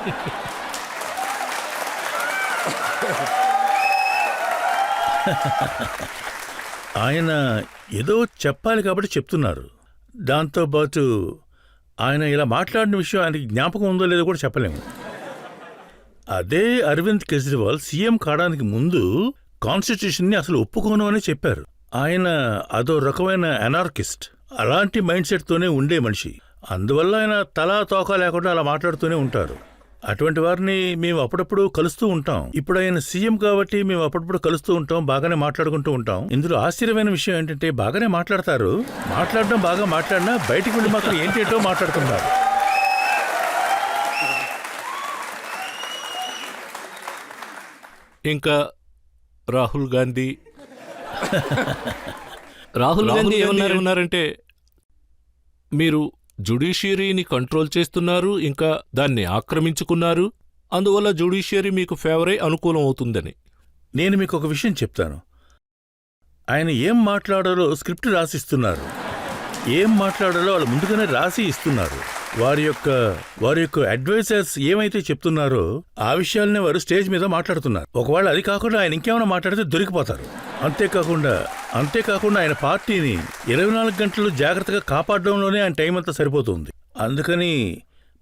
Speaker 5: ఆయన ఏదో చెప్పాలి కాబట్టి చెప్తున్నారు. దాంతోపాటు ఆయన ఇలా మాట్లాడిన విషయం ఆయనకి జ్ఞాపకం ఉందో లేదో కూడా చెప్పలేము. అదే అరవింద్ కేజ్రీవాల్ సీఎం కావడానికి ముందు కాన్స్టిట్యూషన్ని అసలు ఒప్పుకోను అని చెప్పారు. ఆయన అదో రకమైన అనార్కిస్ట్, అలాంటి మైండ్ సెట్తోనే ఉండే మనిషి. అందువల్ల ఆయన తలా తోక లేకుండా అలా మాట్లాడుతూనే ఉంటారు. అటువంటి వారిని మేము అప్పుడప్పుడు కలుస్తూ ఉంటాం. ఇప్పుడు ఆయన సీఎం కాబట్టి మేము అప్పుడప్పుడు కలుస్తూ ఉంటాం, బాగానే మాట్లాడుకుంటూ ఉంటాం. ఇందులో ఆశ్చర్యమైన విషయం ఏంటంటే బాగానే మాట్లాడతారు, మాట్లాడడం బాగా మాట్లాడినా బయటికి వెళ్ళి మాత్రం ఏంటేటో మాట్లాడుతున్నారు.
Speaker 1: ఇంకా రాహుల్ గాంధీ ఏమన్నారంటే మీరు జ్యుడిషియరీని కంట్రోల్ చేస్తున్నారు, ఇంకా దాన్ని ఆక్రమించుకున్నారు, అందువల్ల జ్యుడిషియరీ మీకు ఫేవర్ అయి అనుకూలం అవుతుందని.
Speaker 5: నేను మీకు ఒక విషయం చెప్తాను. ఆయన ఏం మాట్లాడాలో స్క్రిప్ట్ రాసిస్తున్నారు, ఏం మాట్లాడాలో వాళ్ళు ముందుగానే రాసి ఇస్తున్నారు. వారి యొక్క అడ్వైజర్స్ ఏమైతే చెప్తున్నారో ఆ విషయాలనే వారు స్టేజ్ మీద మాట్లాడుతున్నారు. ఒకవేళ అది కాకుండా ఆయన ఇంకేమైనా మాట్లాడితే దొరికిపోతారు. అంతేకాకుండా ఆయన పార్టీని 24 గంటలు జాగ్రత్తగా కాపాడడంలోనే ఆయన టైం అంతా సరిపోతుంది. అందుకని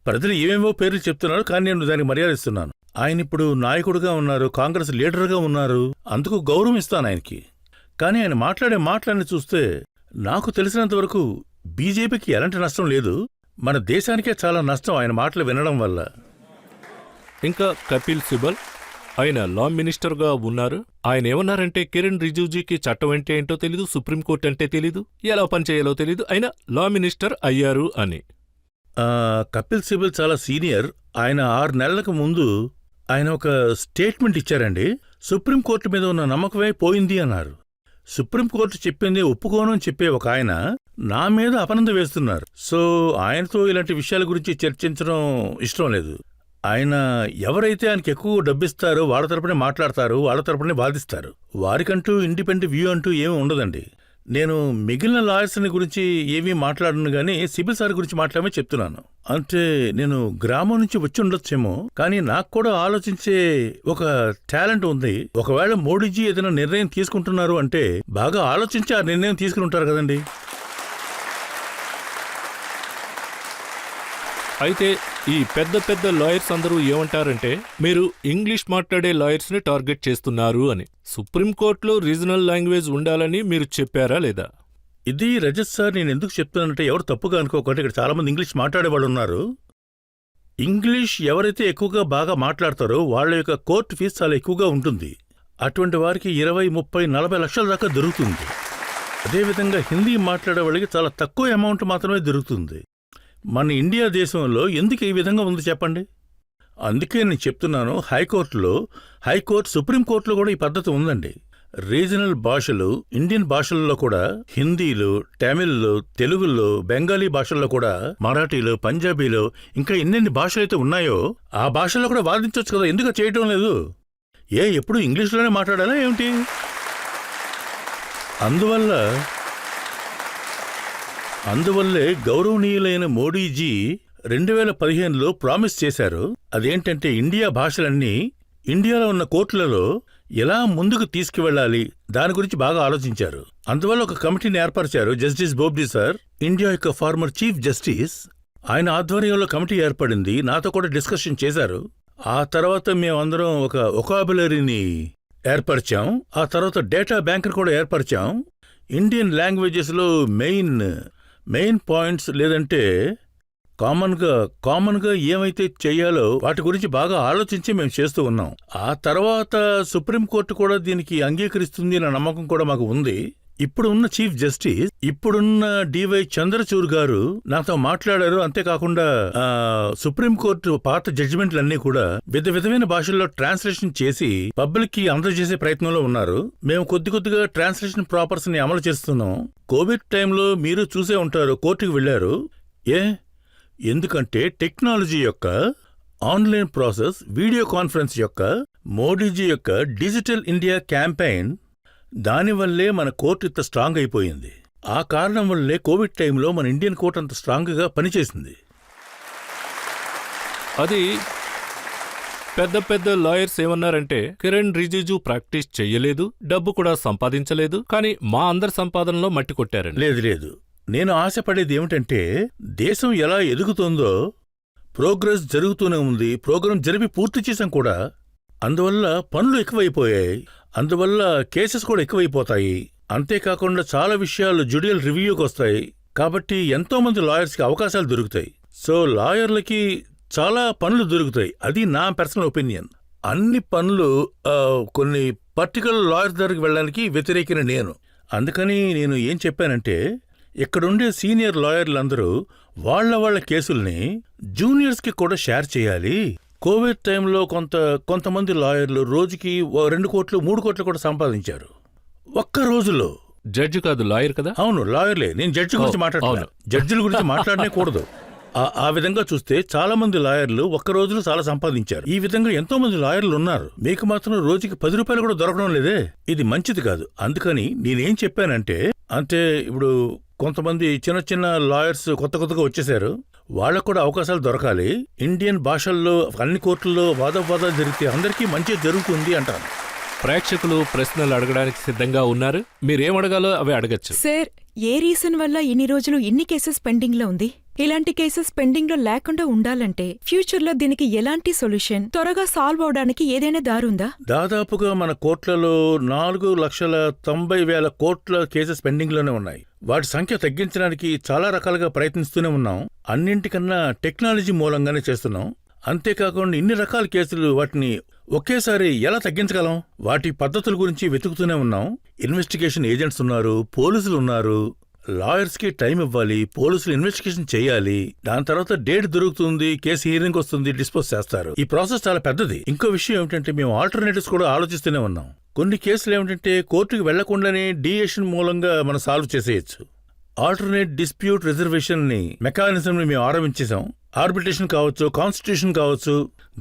Speaker 5: ప్రజలు ఏమేమో పేర్లు చెప్తున్నారు, కానీ నేను దానికి మర్యాద ఇస్తున్నాను. ఆయన ఇప్పుడు నాయకుడుగా ఉన్నారు, కాంగ్రెస్ లీడర్గా ఉన్నారు, అందుకు గౌరవం ఇస్తాను ఆయనకి. కానీ ఆయన మాట్లాడే మాటలన్నీ చూస్తే నాకు తెలిసినంత వరకు బీజేపీకి ఎలాంటి నష్టం లేదు, మన దేశానికే చాలా నష్టం ఆయన మాటలు వినడం వల్ల.
Speaker 1: ఇంకా కపిల్ సిబల్ ఆయన లా మినిస్టర్గా ఉన్నారు. ఆయన ఏమన్నారంటే కిరణ్ రిజిజుకి చట్టం అంటే ఏంటో తెలీదు, సుప్రీంకోర్టు అంటే తెలీదు, ఎలా పనిచేయాలో తెలీదు, ఆయన లా మినిస్టర్ అయ్యారు అని.
Speaker 5: కపిల్ సిబల్ చాలా సీనియర్. ఆయన 6 నెలలకు ముందు ఆయన ఒక స్టేట్మెంట్ ఇచ్చారండి. సుప్రీంకోర్టు మీద ఉన్న నమ్మకమే పోయింది అన్నారు. సుప్రీంకోర్టు చెప్పింది ఒప్పుకోను అని చెప్పే ఒక ఆయన నా మీద అపనంద వేస్తున్నారు. సో ఆయనతో ఇలాంటి విషయాల గురించి చర్చించడం ఇష్టం లేదు. ఆయన ఎవరైతే ఆయనకి ఎక్కువ డబ్బిస్తారో వాళ్ళ తరపునే మాట్లాడతారు, వాళ్ళ తరపునే బాధిస్తారు. వారికంటూ ఇండిపెండెంట్ వ్యూ అంటూ ఏమీ ఉండదండి. నేను మిగిలిన లాయర్స్ని గురించి ఏమీ మాట్లాడను గానీ సిబిల్ సార్ గురించి మాట్లాడమే చెప్తున్నాను. అంటే నేను గ్రామం నుంచి వచ్చి ఉండొచ్చేమో, కానీ నాకు కూడా ఆలోచించే ఒక టాలెంట్ ఉంది. ఒకవేళ మోడీజీ ఏదైనా నిర్ణయం తీసుకుంటున్నారు అంటే బాగా ఆలోచించి ఆ నిర్ణయం తీసుకుని ఉంటారు కదండి.
Speaker 1: అయితే ఈ పెద్ద పెద్ద లాయర్స్ అందరూ ఏమంటారంటే మీరు ఇంగ్లీష్ మాట్లాడే లాయర్స్ని టార్గెట్ చేస్తున్నారు అని. సుప్రీంకోర్టులో రీజనల్ లాంగ్వేజ్ ఉండాలని మీరు చెప్పారా లేదా?
Speaker 5: ఇది రజత్ సార్, నేను ఎందుకు చెప్తున్నానంటే ఎవరు తప్పుగా అనుకోకండి, ఇక్కడ చాలామంది ఇంగ్లీష్ మాట్లాడేవాళ్ళు ఉన్నారు. ఇంగ్లీష్ ఎవరైతే ఎక్కువగా బాగా మాట్లాడతారో వాళ్ళ యొక్క కోర్టు ఫీజు చాలా ఎక్కువగా ఉంటుంది. అటువంటి వారికి 20, 30, 40 లక్షల దాకా దొరుకుతుంది. అదేవిధంగా హిందీ మాట్లాడే వాళ్ళకి చాలా తక్కువ అమౌంట్ మాత్రమే దొరుకుతుంది. మన ఇండియా దేశంలో ఎందుకు ఈ విధంగా ఉంది చెప్పండి? అందుకే నేను చెప్తున్నాను, హైకోర్టు సుప్రీంకోర్టులో కూడా ఈ పద్ధతి ఉందండి. రీజనల్ భాషలు, ఇండియన్ భాషల్లో కూడా హిందీలో, తమిళ్లో, తెలుగులో, బెంగాలీ భాషల్లో కూడా, మరాఠీలో, పంజాబీలో, ఇంకా ఎన్నెన్ని భాషలైతే ఉన్నాయో ఆ భాషల్లో కూడా వాదించవచ్చు కదా, ఎందుకు చేయటం లేదు? ఎప్పుడు ఇంగ్లీష్లోనే మాట్లాడాలా ఏమిటి? అందువల్లే గౌరవనీయులైన మోడీజీ 2015లో ప్రామిస్ చేశారు. అదేంటంటే ఇండియా భాషలన్నీ ఇండియాలో ఉన్న కోర్టులలో ఎలా ముందుకు తీసుకువెళ్లాలి దాని గురించి బాగా ఆలోచించారు. అందువల్ల ఒక కమిటీని ఏర్పరిచారు. జస్టిస్ బోబ్డీ సార్, ఇండియా యొక్క ఫార్మర్ చీఫ్ జస్టిస్, ఆయన ఆధ్వర్యంలో కమిటీ ఏర్పడింది. నాతో కూడా డిస్కషన్ చేశారు. ఆ తర్వాత మేమందరం ఒక వొకాబులరీని ఏర్పరిచాం. ఆ తర్వాత డేటా బ్యాంక్ని కూడా ఏర్పరిచాం. ఇండియన్ లాంగ్వేజెస్లో మెయిన్ పాయింట్స్ లేదంటే కామన్గా ఏమైతే చెయ్యాలో వాటి గురించి బాగా ఆలోచించి మేము చేస్తూ ఉన్నాం. ఆ తర్వాత సుప్రీంకోర్టు కూడా దీనికి అంగీకరిస్తుంది అన్న నమ్మకం కూడా మాకు ఉంది. ఇప్పుడున్న చీఫ్ జస్టిస్, ఇప్పుడున్న డివై చంద్రచూడ్ గారు నాతో మాట్లాడారు. అంతేకాకుండా సుప్రీంకోర్టు పాత జడ్జిమెంట్లన్నీ కూడా విధమైన భాషల్లో ట్రాన్స్లేషన్ చేసి పబ్లిక్ కి అందజేసే ప్రయత్నంలో ఉన్నారు. మేము కొద్దిగా ట్రాన్స్లేషన్ ప్రాపర్స్ ని అమలు చేస్తున్నాం. కోవిడ్ టైంలో మీరు చూసే ఉంటారు, కోర్టుకు వెళ్లారు. ఎందుకంటే టెక్నాలజీ యొక్క ఆన్లైన్ ప్రాసెస్, వీడియో కాన్ఫరెన్స్ యొక్క, మోడీజీ యొక్క డిజిటల్ ఇండియా క్యాంపెయిన్, దానివల్లే మన కోర్టు ఇంత స్ట్రాంగ్ అయిపోయింది. ఆ కారణం వల్లే కోవిడ్ టైంలో మన ఇండియన్ కోర్టు అంత స్ట్రాంగ్గా పనిచేసింది.
Speaker 1: అది పెద్ద లాయర్స్ ఏమన్నారంటే, కిరణ్ రిజిజు ప్రాక్టీస్ చెయ్యలేదు, డబ్బు కూడా సంపాదించలేదు, కానీ మా అందరి సంపాదనలో మట్టి కొట్టారండి.
Speaker 5: లేదు, నేను ఆశపడేది ఏమిటంటే, దేశం ఎలా ఎదుగుతోందో ప్రోగ్రెస్ జరుగుతూనే ఉంది. ప్రోగ్రాం జరిపి పూర్తి చేశాం కూడా. అందువల్ల పనులు ఎక్కువైపోయాయి. అందువల్ల కేసెస్ కూడా ఎక్కువైపోతాయి. అంతేకాకుండా చాలా విషయాలు జ్యుడిషియల్ రివ్యూకి వస్తాయి. కాబట్టి ఎంతోమంది లాయర్స్కి అవకాశాలు దొరుకుతాయి. సో లాయర్లకి చాలా పనులు దొరుకుతాయి. అది నా పర్సనల్ ఒపీనియన్. అన్ని పనులు కొన్ని పర్టికులర్ లాయర్ దగ్గరికి వెళ్ళడానికి వ్యతిరేకిన నేను. అందుకని నేను ఏం చెప్పానంటే, ఇక్కడుండే సీనియర్ లాయర్లందరూ వాళ్ళ కేసుల్ని జూనియర్స్కి కూడా షేర్ చేయాలి. కోవిడ్ టైంలో కొంతమంది లాయర్లు రోజుకి 2 కోట్లు 3 కోట్లు కూడా సంపాదించారు ఒక్క రోజులో.
Speaker 1: జడ్జి కాదు, లాయర్ కదా?
Speaker 5: అవును, లాయర్లే. నేను జడ్జి గురించి మాట్లాడుతున్నాను, జడ్జిల గురించి మాట్లాడనే కూడదు. ఆ విధంగా చూస్తే చాలా మంది లాయర్లు ఒక్క రోజులో చాలా సంపాదించారు. ఈ విధంగా ఎంతో మంది లాయర్లు ఉన్నారు. మీకు మాత్రం రోజుకి 10 రూపాయలు కూడా దొరకడం లేదే. ఇది మంచిది కాదు. అందుకని నేనేం చెప్పానంటే, ఇప్పుడు కొంతమంది చిన్న లాయర్స్ కొత్తగా వచ్చేశారు. వాళ్ళకు కూడా అవకాశాలు దొరకాలి. ఇండియన్ భాషల్లో అన్ని కోర్టుల్లో వాదాలు జరిగితే అందరికీ మంచి జరుగుతుంది అంటాను.
Speaker 1: ప్రేక్షకులు ప్రశ్నలు అడగడానికి సిద్ధంగా ఉన్నారు. మీరేం అడగాలో అవి అడగచ్చు.
Speaker 6: సార్, ఏ రీజన్ వల్ల ఇన్ని రోజులు ఇన్ని కేసెస్ పెండింగ్ లో ఉంది? ఇలాంటి కేసెస్ పెండింగ్ లో లేకుండా ఉండాలంటే ఫ్యూచర్ లో దీనికి ఎలాంటి సొల్యూషన్, త్వరగా సాల్వ్ అవడానికి ఏదైనా దారుందా?
Speaker 5: దాదాపుగా మన కోర్టులలో 4,90,000 కోట్ల కేసెస్ పెండింగ్ లోనే ఉన్నాయి. వాటి సంఖ్య తగ్గించడానికి చాలా రకాలుగా ప్రయత్నిస్తూనే ఉన్నాం. అన్నింటికన్నా టెక్నాలజీ మూలంగానే చేస్తున్నాం. అంతేకాకుండా ఇన్ని రకాల కేసులు, వాటిని ఒకేసారి ఎలా తగ్గించగలం? వాటి పద్ధతుల గురించి వెతుకుతూనే ఉన్నాం. ఇన్వెస్టిగేషన్ ఏజెంట్స్ ఉన్నారు, పోలీసులు ఉన్నారు. లాయర్స్కి టైం ఇవ్వాలి, పోలీసులు ఇన్వెస్టిగేషన్ చేయాలి. దాని తర్వాత డేట్ దొరుకుతుంది, కేసు హియరింగ్ వస్తుంది, డిస్పోజ్ చేస్తారు. ఈ ప్రాసెస్ చాలా పెద్దది. ఇంకో విషయం ఏమిటంటే, మేము ఆల్టర్నేటివ్స్ కూడా ఆలోచిస్తూనే ఉన్నాం. కొన్ని కేసులు ఏమిటంటే కోర్టుకు వెళ్లకుండానే డిఏషన్ మూలంగా మనం సాల్వ్ చేసేయచ్చు. ఆల్టర్నేట్ డిస్ప్యూట్ రిజర్వేషన్ మెకానిజం ని మేము ఆరంభించేశాం. ఆర్బిట్రేషన్ కావచ్చు, కాన్స్టిట్యూషన్ కావచ్చు.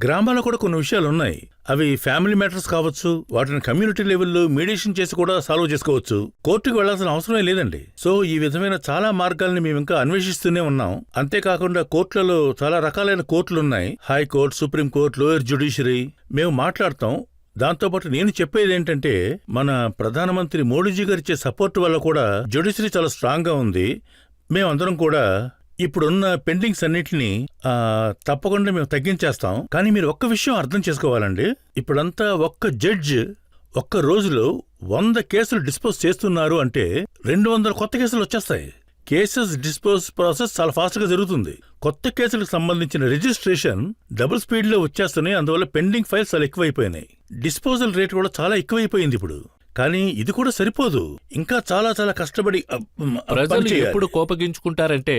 Speaker 5: గ్రామాల్లో కూడా కొన్ని విషయాలు ఉన్నాయి. అవి ఫ్యామిలీ మ్యాటర్స్ కావచ్చు. వాటిని కమ్యూనిటీ లెవెల్లో మీడియేషన్ చేసి కూడా సాల్వ్ చేసుకోవచ్చు. కోర్టుకు వెళ్లాల్సిన అవసరమే లేదండి. సో ఈ విధమైన చాలా మార్గాల్ని మేము ఇంకా అన్వేషిస్తూనే ఉన్నాం. అంతేకాకుండా కోర్టులలో చాలా రకాలైన కోర్టులున్నాయి. High court, supreme court, lower judiciary. మేము మాట్లాడతాం. దాంతోపాటు నేను చెప్పేది ఏంటంటే, మన ప్రధానమంత్రి మోడీజీ గారిచ్చే సపోర్ట్ వల్ల కూడా జ్యుడిషియరీ చాలా స్ట్రాంగ్ గా ఉంది. మేమందరం కూడా ఇప్పుడున్న పెండింగ్స్ అన్నిటినీ తప్పకుండా మేము తగ్గించేస్తాం. కానీ మీరు ఒక్క విషయం అర్థం చేసుకోవాలండి. ఇప్పుడంతా ఒక్క జడ్జ్ ఒక్క రోజులో 100 కేసులు డిస్పోజ్ చేస్తున్నారు అంటే 200 కొత్త కేసులు వచ్చేస్తాయి. కేసెస్ డిస్పోజ్ ప్రాసెస్ చాలా ఫాస్ట్ గా జరుగుతుంది. కొత్త కేసులకు సంబంధించిన రిజిస్ట్రేషన్ డబుల్ స్పీడ్ లో వచ్చేస్తున్నాయి. అందువల్ల పెండింగ్ ఫైల్స్ చాలా ఎక్కువైపోయినాయి. డిస్పోజల్ రేట్ కూడా చాలా ఎక్కువైపోయింది ఇప్పుడు. కానీ ఇది కూడా సరిపోదు. ఇంకా చాలా చాలా కష్టపడి
Speaker 1: ప్రజలు ఎప్పుడు కోపగించుకుంటారంటే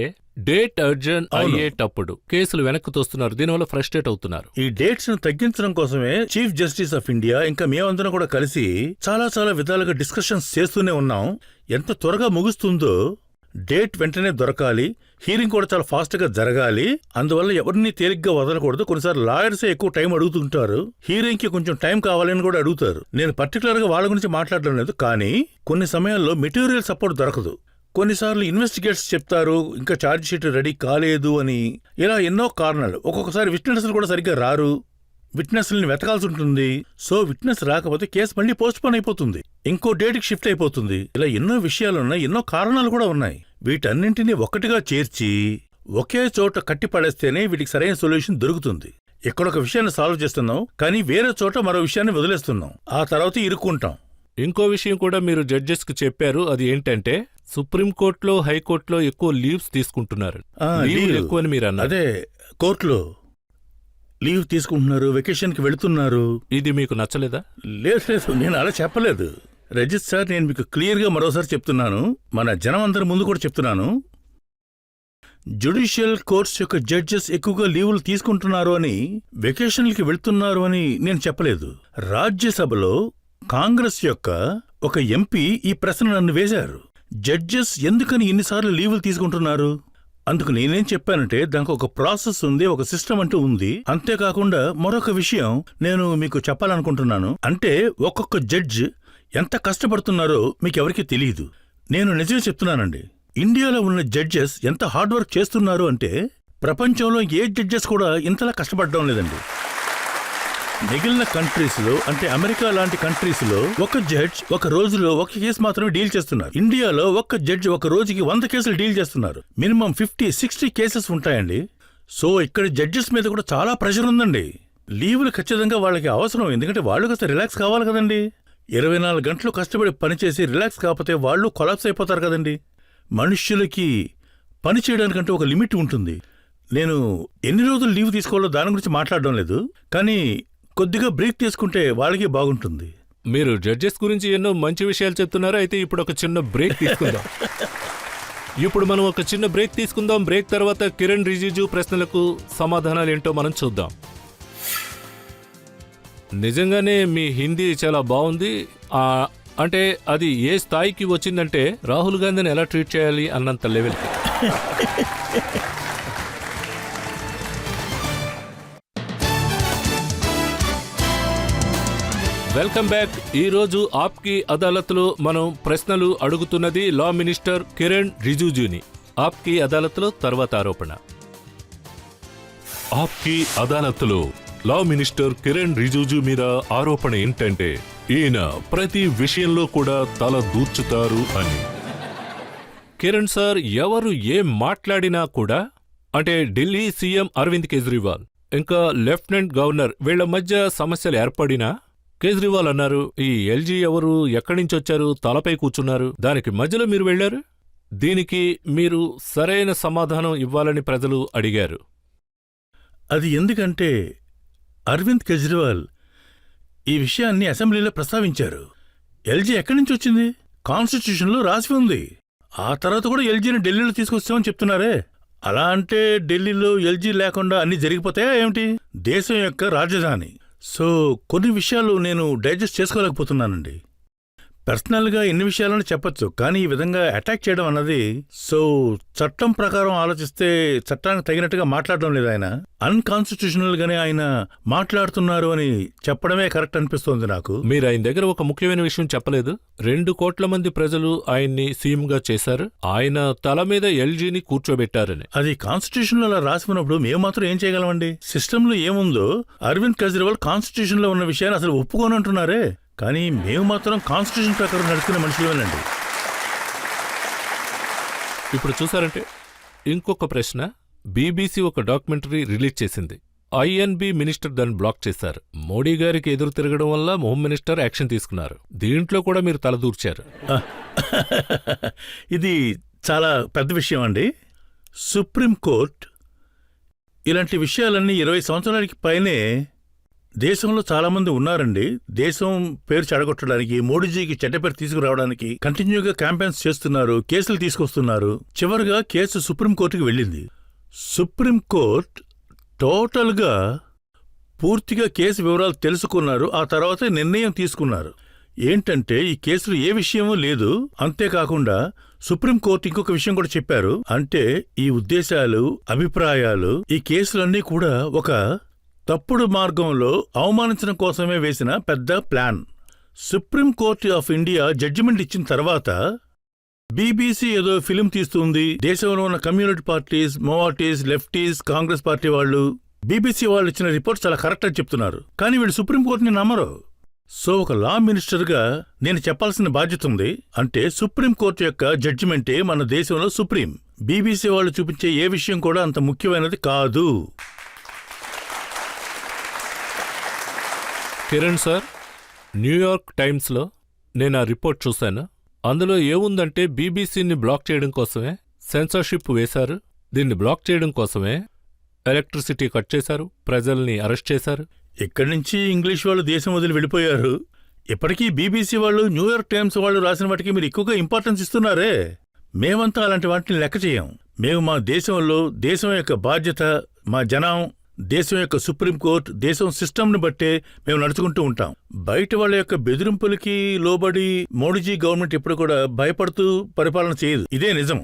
Speaker 1: డేట్ అర్జెంట్ అయ్యేటప్పుడు కేసులు వెనక్కి తోస్తున్నారు, దీనివల్ల ఫ్రస్ట్రేట్ అవుతున్నారు.
Speaker 5: ఈ డేట్స్ ను తగ్గించడం కోసమే చీఫ్ జస్టిస్ ఆఫ్ ఇండియా ఇంకా మేమందరం కూడా కలిసి చాలా చాలా విధాలుగా డిస్కషన్స్ చేస్తూనే ఉన్నాం. ఎంత త్వరగా ముగుస్తుందో, డేట్ వెంటనే దొరకాలి, హీరింగ్ కూడా చాలా ఫాస్ట్ గా జరగాలి. అందువల్ల ఎవరిని తేలిగ్గా వదలకూడదు. కొన్నిసార్లు లాయర్సే ఎక్కువ టైం అడుగుతుంటారు, హీరింగ్ కి కొంచెం టైం కావాలని కూడా అడుగుతారు. నేను పర్టికులర్ గా వాళ్ళ గురించి మాట్లాడడం లేదు, కానీ కొన్ని సమయాల్లో మెటీరియల్ సపోర్ట్ దొరకదు. కొన్నిసార్లు ఇన్వెస్టిగేట్స్ చెప్తారు ఇంకా ఛార్జ్ షీట్ రెడీ కాలేదు అని. ఇలా ఎన్నో కారణాలు. ఒక్కొక్కసారి విట్నెస్లు కూడా సరిగ్గా రారు, విట్నెస్లని వెతకాల్సి ఉంటుంది. సో విట్నెస్ రాకపోతే కేసు మళ్ళీ పోస్ట్ పోన్ అయిపోతుంది, ఇంకో డేట్కి షిఫ్ట్ అయిపోతుంది. ఇలా ఎన్నో విషయాలున్నాయి, ఎన్నో కారణాలు కూడా ఉన్నాయి. వీటన్నింటినీ ఒక్కటిగా చేర్చి ఒకే చోట కట్టి పడేస్తేనే వీటికి సరైన సొల్యూషన్ దొరుకుతుంది. ఎక్కడొక విషయాన్ని సాల్వ్ చేస్తున్నాం, కానీ వేరే చోట మరో విషయాన్ని వదిలేస్తున్నాం, ఆ తర్వాత ఇరుక్కుంటాం.
Speaker 1: ఇంకో విషయం కూడా మీరు జడ్జెస్ కి చెప్పారు, అది ఏంటంటే సుప్రీంకోర్టులో హైకోర్టులో ఎక్కువ లీవ్స్ తీసుకుంటున్నారు. లీవ్లు ఎక్కువ అని మీరు అన్నారు.
Speaker 5: అదే కోర్టులో లీవ్ తీసుకుంటున్నారు, వెకేషన్కి వెళుతున్నారు.
Speaker 1: ఇది మీకు నచ్చలేదా?
Speaker 5: లేదు, నేను అలా చెప్పలేదు. రజిత్ సార్, నేను మీకు క్లియర్గా మరోసారి చెప్తున్నాను, మన జనం అందరి ముందు కూడా చెప్తున్నాను. జ్యుడిషియల్ కోర్ట్స్ యొక్క జడ్జెస్ ఎక్కువగా లీవులు తీసుకుంటున్నారు అని, వెకేషన్లకి వెళ్తున్నారు అని నేను చెప్పలేదు. రాజ్యసభలో కాంగ్రెస్ యొక్క ఒక ఎంపీ ఈ ప్రశ్న నన్ను వేశారు, జడ్జెస్ ఎందుకని ఇన్నిసార్లు లీవులు తీసుకుంటున్నారు? అందుకు నేనేం చెప్పానంటే, దానికి ఒక ప్రాసెస్ ఉంది, ఒక సిస్టమ్ అంటూ ఉంది. అంతేకాకుండా మరొక విషయం నేను మీకు చెప్పాలనుకుంటున్నాను. అంటే ఒక్కొక్క జడ్జ్ ఎంత కష్టపడుతున్నారో మీకెవరికీ తెలియదు. నేను నిజమే చెప్తున్నానండి, ఇండియాలో ఉన్న జడ్జెస్ ఎంత హార్డ్ వర్క్ చేస్తున్నారు అంటే, ప్రపంచంలో ఏ జడ్జెస్ కూడా ఇంతలా కష్టపడడం లేదండి. మిగిలిన కంట్రీస్లో, అంటే అమెరికా లాంటి కంట్రీస్లో ఒక జడ్జ్ ఒక రోజులో ఒక కేసు మాత్రమే డీల్ చేస్తున్నారు. ఇండియాలో ఒక జడ్జ్ ఒక రోజుకి 100 కేసులు డీల్ చేస్తున్నారు. మినిమం 50-60 కేసెస్ ఉంటాయండి. సో ఇక్కడ జడ్జెస్ మీద కూడా చాలా ప్రెషర్ ఉందండి. లీవులు ఖచ్చితంగా వాళ్ళకి అవసరం, ఎందుకంటే వాళ్ళు కాస్త రిలాక్స్ కావాలి కదండి. 24 గంటలు కష్టపడి పనిచేసి రిలాక్స్ కాకపోతే వాళ్ళు కొలాప్స్ అయిపోతారు కదండి. మనుష్యులకి పని చేయడానికంటే ఒక లిమిట్ ఉంటుంది. నేను ఎన్ని రోజులు లీవ్ తీసుకోవాలో దాని గురించి మాట్లాడడం లేదు, కానీ కొద్దిగా బ్రేక్ తీసుకుంటే వాళ్ళకి బాగుంటుంది.
Speaker 1: మీరు జడ్జెస్ గురించి ఎన్నో మంచి విషయాలు చెప్తున్నారు. అయితే ఇప్పుడు ఒక చిన్న బ్రేక్ తీసుకుందాం. ఇప్పుడు మనం ఒక చిన్న బ్రేక్ తీసుకుందాం. బ్రేక్ తర్వాత కిరణ్ రిజిజు ప్రశ్నలకు సమాధానాలు ఏంటో మనం చూద్దాం. నిజంగానే మీ హిందీ చాలా బాగుంది. అంటే అది ఏ స్థాయికి వచ్చిందంటే రాహుల్ గాంధీని ఎలా ట్రీట్ చేయాలి అన్నంత లెవెల్కి. Welcome back. ఈరోజు ఆప్కి అదాలత్లో మనం ప్రశ్నలు అడుగుతున్నది లా మినిస్టర్ కిరణ్ రిజిజుని. ఆప్కి అదాలత్లో తర్వాత ఆరోపణ.
Speaker 2: ఆప్కి అదాలత్లో లా మినిస్టర్ కిరణ్ రిజిజు మీద ఆరోపణ ఏంటంటే, ఈయన ప్రతి విషయంలో కూడా తల దూర్చుతారు అని.
Speaker 1: కిరణ్ సార్, ఎవరు ఏం మాట్లాడినా కూడా, అంటే ఢిల్లీ సీఎం అరవింద్ కేజ్రీవాల్ ఇంకా లెఫ్టినెంట్ గవర్నర్ వీళ్ల మధ్య సమస్యలు ఏర్పడినా కేజ్రీవాల్ అన్నారు, ఈ ఎల్జీ ఎవరు, ఎక్కడి నుంచి వచ్చారు, తలపై కూర్చున్నారు, దానికి మధ్యలో మీరు వెళ్లారు. దీనికి మీరు సరైన సమాధానం ఇవ్వాలని ప్రజలు అడిగారు.
Speaker 5: అది ఎందుకంటే అరవింద్ కేజ్రీవాల్ ఈ విషయాన్ని అసెంబ్లీలో ప్రస్తావించారు. ఎల్జీ ఎక్కడి నుంచి వచ్చింది? కాన్స్టిట్యూషన్లో రాసి ఉంది. ఆ తర్వాత కూడా ఎల్జీని ఢిల్లీలో తీసుకొచ్చామని చెప్తున్నారే. అలా అంటే ఢిల్లీలో ఎల్జీ లేకుండా అన్ని జరిగిపోతాయా ఏమిటి? దేశం యొక్క రాజధాని. సో కొన్ని విషయాలు నేను డైజెస్ట్ చేసుకోలేకపోతున్నానండి. పర్సనల్గా ఎన్ని విషయాలను చెప్పొచ్చు, కానీ ఈ విధంగా అటాక్ చేయడం అన్నది, సో చట్టం ప్రకారం ఆలోచిస్తే చట్టానికి తగినట్టుగా మాట్లాడడం లేదు. ఆయన అన్కాన్స్టిట్యూషనల్ గానే ఆయన మాట్లాడుతున్నారు అని చెప్పడమే కరెక్ట్ అనిపిస్తోంది నాకు.
Speaker 1: మీరు ఆయన దగ్గర ఒక ముఖ్యమైన విషయం చెప్పలేదు. 2 కోట్ల మంది ప్రజలు ఆయన్ని సీఎంగా చేశారు, ఆయన తల మీద ఎల్జీని కూర్చోబెట్టారని.
Speaker 5: అది కాన్స్టిట్యూషన్లో అలా రాసి ఉన్నప్పుడు మేము మాత్రం ఏం చేయగలమండి? సిస్టంలో ఏముందో అరవింద్ కేజ్రీవాల్ కాన్స్టిట్యూషన్లో ఉన్న విషయాన్ని అసలు ఒప్పుకోనంటున్నారే, కానీ మేము మాత్రం కాన్స్టిట్యూషన్ ప్రకారం నడుస్తున్న మనుషులేనండి.
Speaker 1: ఇప్పుడు చూసారంటే ఇంకొక ప్రశ్న. బీబీసీ ఒక డాక్యుమెంటరీ రిలీజ్ చేసింది. ఐఎన్బి మినిస్టర్ దాన్ని బ్లాక్ చేశారు. మోడీ గారికి ఎదురు తిరగడం వల్ల హోమ్ మినిస్టర్ యాక్షన్ తీసుకున్నారు. దీంట్లో కూడా మీరు తలదూర్చారు.
Speaker 5: ఇది చాలా పెద్ద విషయం అండి. సుప్రీంకోర్టు ఇలాంటి విషయాలన్నీ 20 సంవత్సరాలకి పైనే దేశంలో చాలా మంది ఉన్నారండి. దేశం పేరు చెడగొట్టడానికి, మోడీజీకి చెడ్డ పేరు తీసుకురావడానికి కంటిన్యూగా క్యాంపెయిన్స్ చేస్తున్నారు, కేసులు తీసుకొస్తున్నారు. చివరిగా కేసు సుప్రీంకోర్టుకి వెళ్ళింది. సుప్రీంకోర్టు టోటల్గా పూర్తిగా కేసు వివరాలు తెలుసుకున్నారు. ఆ తర్వాత నిర్ణయం తీసుకున్నారు. ఏంటంటే ఈ కేసులో ఏ విషయమూ లేదు. అంతేకాకుండా సుప్రీంకోర్టు ఇంకొక విషయం కూడా చెప్పారు. అంటే ఈ ఉద్దేశాలు, అభిప్రాయాలు, ఈ కేసులన్నీ కూడా ఒక తప్పుడు మార్గంలో అవమానించడం కోసమే వేసిన పెద్ద plan. Supreme court of India judgement ఇచ్చిన తర్వాత బీబీసీ ఏదో ఫిలిం తీస్తుంది. దేశంలో ఉన్న కమ్యూనిటీ పార్టీస్, మోవాటీస్, లెఫ్టీస్, కాంగ్రెస్ పార్టీ వాళ్ళు, బీబీసీ వాళ్ళు ఇచ్చిన రిపోర్ట్ చాలా కరెక్ట్ అని చెప్తున్నారు. కానీ వీళ్ళు సుప్రీంకోర్టుని నమ్మరు. సో ఒక లా మినిస్టర్గా నేను చెప్పాల్సిన బాధ్యత ఉంది. అంటే సుప్రీంకోర్టు యొక్క జడ్జిమెంటే మన దేశంలో సుప్రీం. బీబీసీ వాళ్ళు చూపించే ఏ విషయం కూడా అంత ముఖ్యమైనది కాదు.
Speaker 1: కిరణ్ సార్, న్యూయార్క్ టైమ్స్లో నేను ఆ రిపోర్ట్ చూశాను. అందులో ఏముందంటే బీబీసీని బ్లాక్ చేయడం కోసమే సెన్సార్షిప్ వేశారు. దీన్ని బ్లాక్ చేయడం కోసమే ఎలక్ట్రిసిటీ కట్ చేశారు, ప్రజల్ని అరెస్ట్ చేశారు.
Speaker 5: ఇక్కడి నుంచి ఇంగ్లీష్ వాళ్ళు దేశం వదిలి వెళ్ళిపోయారు. ఇప్పటికీ బీబీసీ వాళ్ళు, న్యూయార్క్ టైమ్స్ వాళ్ళు రాసిన వాటికి మీరు ఎక్కువగా ఇంపార్టెన్స్ ఇస్తున్నారే. మేమంతా అలాంటి వాటిని లెక్క చేయం. మేము మా దేశంలో దేశం యొక్క బాధ్యత, మా జనం, దేశం యొక్క సుప్రీంకోర్టు, దేశం సిస్టమ్ని బట్టే మేము నడుచుకుంటూ ఉంటాం. బయట వాళ్ళ యొక్క బెదిరింపులకి లోబడి మోడీజీ గవర్నమెంట్ ఎప్పుడు కూడా భయపడుతూ పరిపాలన చేయదు. ఇదే నిజం.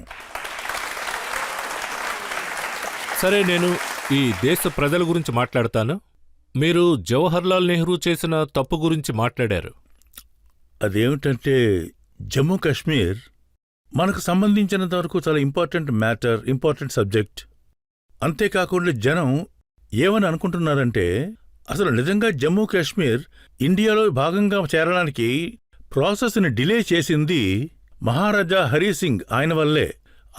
Speaker 1: సరే, నేను ఈ దేశ ప్రజల గురించి మాట్లాడతాను. మీరు జవహర్లాల్ నెహ్రూ చేసిన తప్పు గురించి మాట్లాడారు.
Speaker 5: అదేమిటంటే జమ్మూ కాశ్మీర్ మనకు సంబంధించినంత వరకు చాలా ఇంపార్టెంట్ మ్యాటర్, ఇంపార్టెంట్ సబ్జెక్ట్. అంతేకాకుండా జనం ఏమని అనుకుంటున్నారంటే అసలు నిజంగా జమ్మూ కాశ్మీర్ ఇండియాలో భాగంగా చేరడానికి ప్రాసెస్ని డిలే చేసింది మహారాజా హరిసింగ్. ఆయన వల్లే.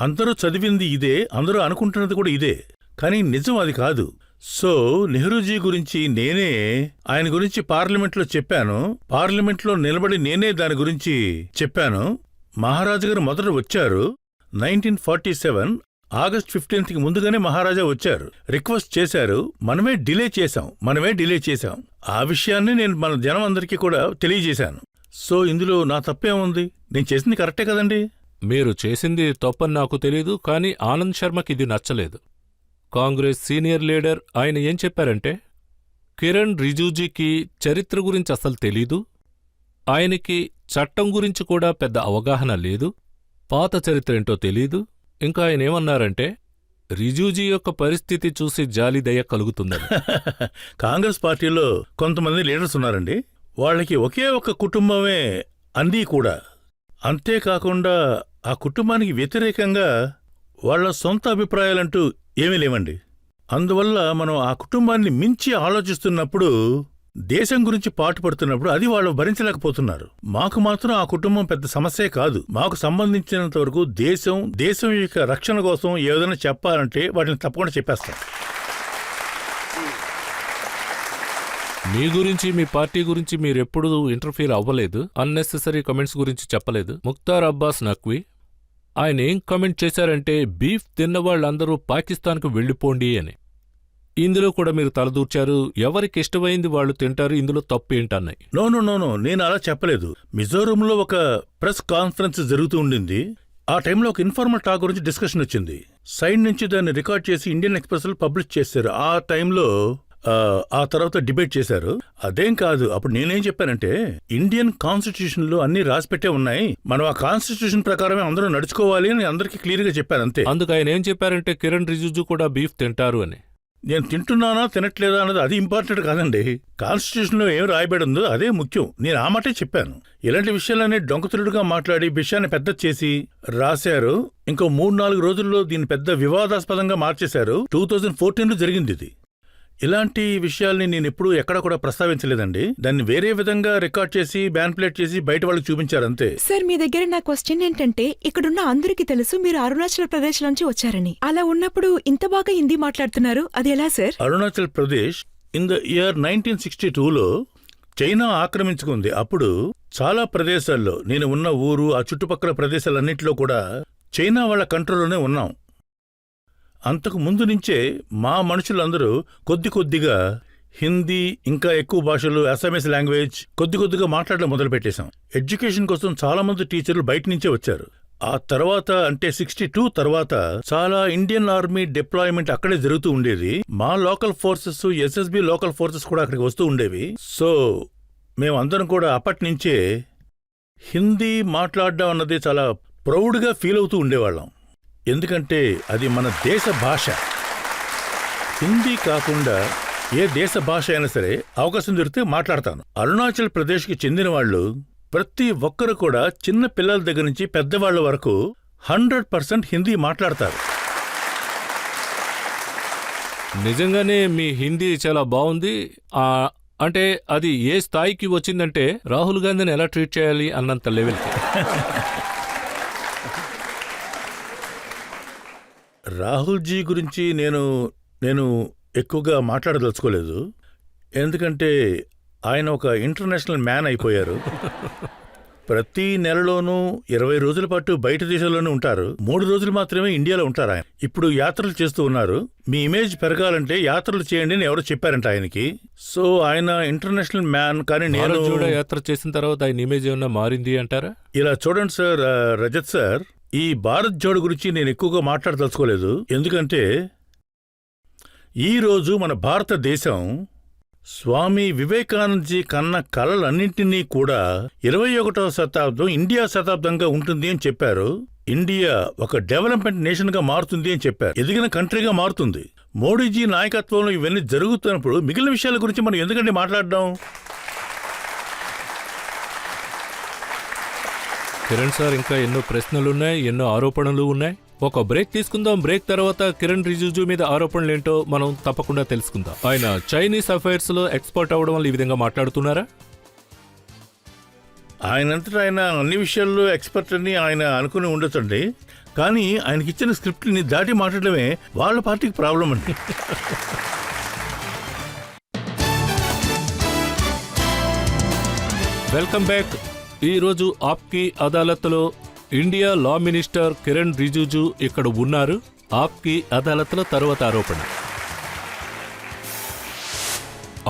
Speaker 5: అందరూ చదివింది ఇదే, అందరూ అనుకుంటున్నది కూడా ఇదే. కానీ నిజం అది కాదు. సో నెహ్రూజీ గురించి నేనే ఆయన గురించి పార్లమెంట్లో చెప్పాను. పార్లమెంట్లో నిలబడి నేనే దాని గురించి చెప్పాను. మహారాజు గారు మొదట వచ్చారు 1947 ఆగస్ట్ 15కి ముందుగానే మహారాజా వచ్చారు, రిక్వెస్ట్ చేశారు. మనమే డిలే చేశాం. ఆ విషయాన్ని నేను మన జనం అందరికీ కూడా తెలియజేశాను. సో ఇందులో నా తప్పేముంది? నేను చేసింది కరెక్టే కదండి.
Speaker 1: మీరు చేసింది తప్పని నాకు తెలీదు, కానీ ఆనంద్ శర్మకి ఇది నచ్చలేదు. కాంగ్రెస్ సీనియర్ లీడర్ ఆయన ఏం చెప్పారంటే కిరణ్ రిజిజూకి చరిత్ర గురించి అసలు తెలీదు, ఆయనకి చట్టం గురించి కూడా పెద్ద అవగాహన లేదు, పాత చరిత్ర ఏంటో తెలీదు. ఇంకా ఆయన ఏమన్నారంటే రిజిజూ యొక్క పరిస్థితి చూసి జాలిదయ కలుగుతుందని.
Speaker 5: కాంగ్రెస్ పార్టీలో కొంతమంది లీడర్స్ ఉన్నారండి. వాళ్ళకి ఒకే ఒక కుటుంబమే అంది కూడా. అంతేకాకుండా ఆ కుటుంబానికి వ్యతిరేకంగా వాళ్ళ సొంత అభిప్రాయాలంటూ ఏమీ లేవండి. అందువల్ల మనం ఆ కుటుంబాన్ని మించి ఆలోచిస్తున్నప్పుడు, దేశం గురించి పాటుపడుతున్నప్పుడు అది వాళ్ళు భరించలేకపోతున్నారు. మాకు మాత్రం ఆ కుటుంబం పెద్ద సమస్యే కాదు. మాకు సంబంధించినంత వరకు దేశం యొక్క రక్షణ కోసం ఏదైనా చెప్పాలంటే వాటిని తప్పకుండా చెప్పేస్తాం.
Speaker 1: మీ గురించి, మీ పార్టీ గురించి మీరెప్పుడూ ఇంటర్ఫీర్ అవ్వలేదు, అన్నెసెసరీ కమెంట్స్ గురించి చెప్పలేదు. ముఖ్తార్ అబ్బాస్ నఖ్వీ ఆయన ఏం కమెంట్ చేశారంటే బీఫ్ తిన్నవాళ్ళందరూ పాకిస్తాన్కు వెళ్ళిపోండి అని. ఇందులో కూడా మీరు తలదూర్చారు. ఎవరికి ఇష్టమైంది వాళ్ళు తింటారు, ఇందులో తప్పేంటన్నాయి.
Speaker 5: నో, నేను అలా చెప్పలేదు. మిజోరంలో ఒక ప్రెస్ కాన్ఫరెన్స్ జరుగుతూ ఉండింది. ఆ టైంలో ఒక ఇన్ఫార్మల్ టాక్ గురించి డిస్కషన్ వచ్చింది. సైడ్ నుంచి దాన్ని రికార్డ్ చేసి ఇండియన్ ఎక్స్ప్రెస్లో పబ్లిష్ చేశారు. ఆ టైంలో ఆ తర్వాత డిబేట్ చేశారు. అదేం కాదు. అప్పుడు నేనేం చెప్పానంటే ఇండియన్ కాన్స్టిట్యూషన్ లో అన్ని రాసిపెట్టే ఉన్నాయి, మనం ఆ కాన్స్టిట్యూషన్ ప్రకారమే అందరూ నడుచుకోవాలి అని అందరికీ క్లియర్ గా చెప్పాను. అంతే.
Speaker 1: అందుకు ఆయన ఏం చెప్పారంటే కిరణ్ రిజిజూ కూడా బీఫ్ తింటారు అని.
Speaker 5: నేను తింటున్నానా తినట్లేదా అన్నది అది ఇంపార్టెంట్ కాదండి. కాన్స్టిట్యూషన్ లో ఏం రాయబడి ఉందో అదే ముఖ్యం. నేను ఆ మాటే చెప్పాను. ఇలాంటి విషయాలన్నీ డొంకతుడుగా మాట్లాడి విషయాన్ని పెద్ద చేసి రాశారు. ఇంకో 3-4 రోజుల్లో దీన్ని పెద్ద వివాదాస్పదంగా మార్చేశారు. 2014లో జరిగింది ఇది. ఇలాంటి విషయాల్ని నేను ఎప్పుడూ ఎక్కడ కూడా ప్రస్తావించలేదండి. దాన్ని వేరే విధంగా రికార్డ్ చేసి బ్యాన్ ప్లేట్ చేసి బయట వాళ్ళకి చూపించారంతే.
Speaker 6: సార్, మీ దగ్గర నా క్వశ్చన్ ఏంటంటే ఇక్కడున్న అందరికీ తెలుసు మీరు అరుణాచల్ ప్రదేశ్ నుంచి వచ్చారని. అలా ఉన్నప్పుడు ఇంత బాగా హిందీ మాట్లాడుతున్నారు, అది ఎలా sir?
Speaker 5: Arunachal Pradesh in the year 1962లో చైనా ఆక్రమించుకుంది. అప్పుడు చాలా ప్రదేశాల్లో నేను ఉన్న ఊరు, ఆ చుట్టుపక్కల ప్రదేశాలన్నింటిలో కూడా చైనా వాళ్ళ కంట్రోల్లోనే ఉన్నాం. అంతకు ముందు నుంచే మా మనుషులందరూ కొద్దిగా హిందీ, ఇంకా ఎక్కువ భాషలు, అసామీస్ లాంగ్వేజ్ కొద్దిగా మాట్లాడడం మొదలుపెట్టేశాం. ఎడ్యుకేషన్ కోసం చాలా మంది టీచర్లు బయట నుంచే వచ్చారు. ఆ తర్వాత అంటే 62 తర్వాత చాలా ఇండియన్ ఆర్మీ డిప్లాయ్మెంట్ అక్కడే జరుగుతూ ఉండేది. మా local forces, SSB local forces కూడా అక్కడికి వస్తూ ఉండేవి. సో మేమందరం కూడా అప్పటి నుంచే హిందీ మాట్లాడడం అన్నది చాలా ప్రౌడ్గా ఫీల్ అవుతూ ఉండేవాళ్ళం. ఎందుకంటే అది మన దేశ భాష. హిందీ కాకుండా ఏ దేశ భాష అయినా సరే అవకాశం దొరికితే మాట్లాడతాను. అరుణాచల్ ప్రదేశ్కి చెందిన వాళ్ళు ప్రతి ఒక్కరు కూడా చిన్న పిల్లల దగ్గర నుంచి పెద్దవాళ్ల వరకు 100% హిందీ మాట్లాడతారు.
Speaker 1: నిజంగానే మీ హిందీ చాలా బాగుంది. అంటే అది ఏ స్థాయికి వచ్చిందంటే రాహుల్ గాంధీని ఎలా ట్రీట్ చేయాలి అన్నంత లెవెల్కి.
Speaker 5: రాహుల్జీ గురించి నేను ఎక్కువగా మాట్లాడదలుచుకోలేదు. ఎందుకంటే ఆయన ఒక ఇంటర్నేషనల్ మ్యాన్ అయిపోయారు. ప్రతి నెలలోనూ 20 రోజుల పాటు బయట దేశాల్లోనే ఉంటారు. 3 రోజులు మాత్రమే ఇండియాలో ఉంటారు. ఆయన ఇప్పుడు యాత్రలు చేస్తూ ఉన్నారు. మీ ఇమేజ్ పెరగాలంటే యాత్రలు చేయండి అని ఎవరో చెప్పారంట ఆయనకి. సో ఆయన ఇంటర్నేషనల్ మ్యాన్. కానీ నేను
Speaker 1: కూడా యాత్ర చేసిన తర్వాత ఆయన ఇమేజ్ ఏమన్నా మారింది అంటారా?
Speaker 5: ఇలా చూడండి సార్, రజత్ సార్, ఈ భారత్ జోడో గురించి నేను ఎక్కువగా మాట్లాడదలుచుకోలేదు. ఎందుకంటే ఈరోజు మన భారతదేశం స్వామి వివేకానందజీ కన్న కలలన్నింటినీ కూడా 21వ శతాబ్దం ఇండియా శతాబ్దంగా ఉంటుంది అని చెప్పారు. ఇండియా ఒక డెవలప్మెంట్ నేషన్గా మారుతుంది అని చెప్పారు. ఎదిగిన కంట్రీగా మారుతుంది. మోడీజీ నాయకత్వంలో ఇవన్నీ జరుగుతున్నప్పుడు మిగిలిన విషయాల గురించి మనం ఎందుకంటే మాట్లాడడం?
Speaker 1: కిరణ్ సార్, ఇంకా ఎన్నో ప్రశ్నలున్నాయి, ఎన్నో ఆరోపణలు ఉన్నాయి. ఒక బ్రేక్ తీసుకుందాం. బ్రేక్ తర్వాత కిరణ్ రిజిజు మీద ఆరోపణలేంటో మనం తప్పకుండా తెలుసుకుందాం. ఆయన చైనీస్ అఫైర్స్ లో ఎక్స్పర్ట్ అవ్వడం వల్ల ఈ విధంగా మాట్లాడుతున్నారా?
Speaker 5: ఆయనంతటా ఆయన అన్ని విషయాల్లో ఎక్స్పర్ట్ అని ఆయన అనుకుని ఉండొచ్చండి. కానీ ఆయనకిచ్చిన స్క్రిప్ట్ని దాటి మాట్లాడమే వాళ్ళ పార్టీకి ప్రాబ్లం అండి.
Speaker 1: Welcome back. ఈరోజు ఆప్కి అదాలత్లో India law minister Kiran Rijiju ఇక్కడ ఉన్నారు. ఆప్కి అదాలత్లో తరువాత ఆరోపణ.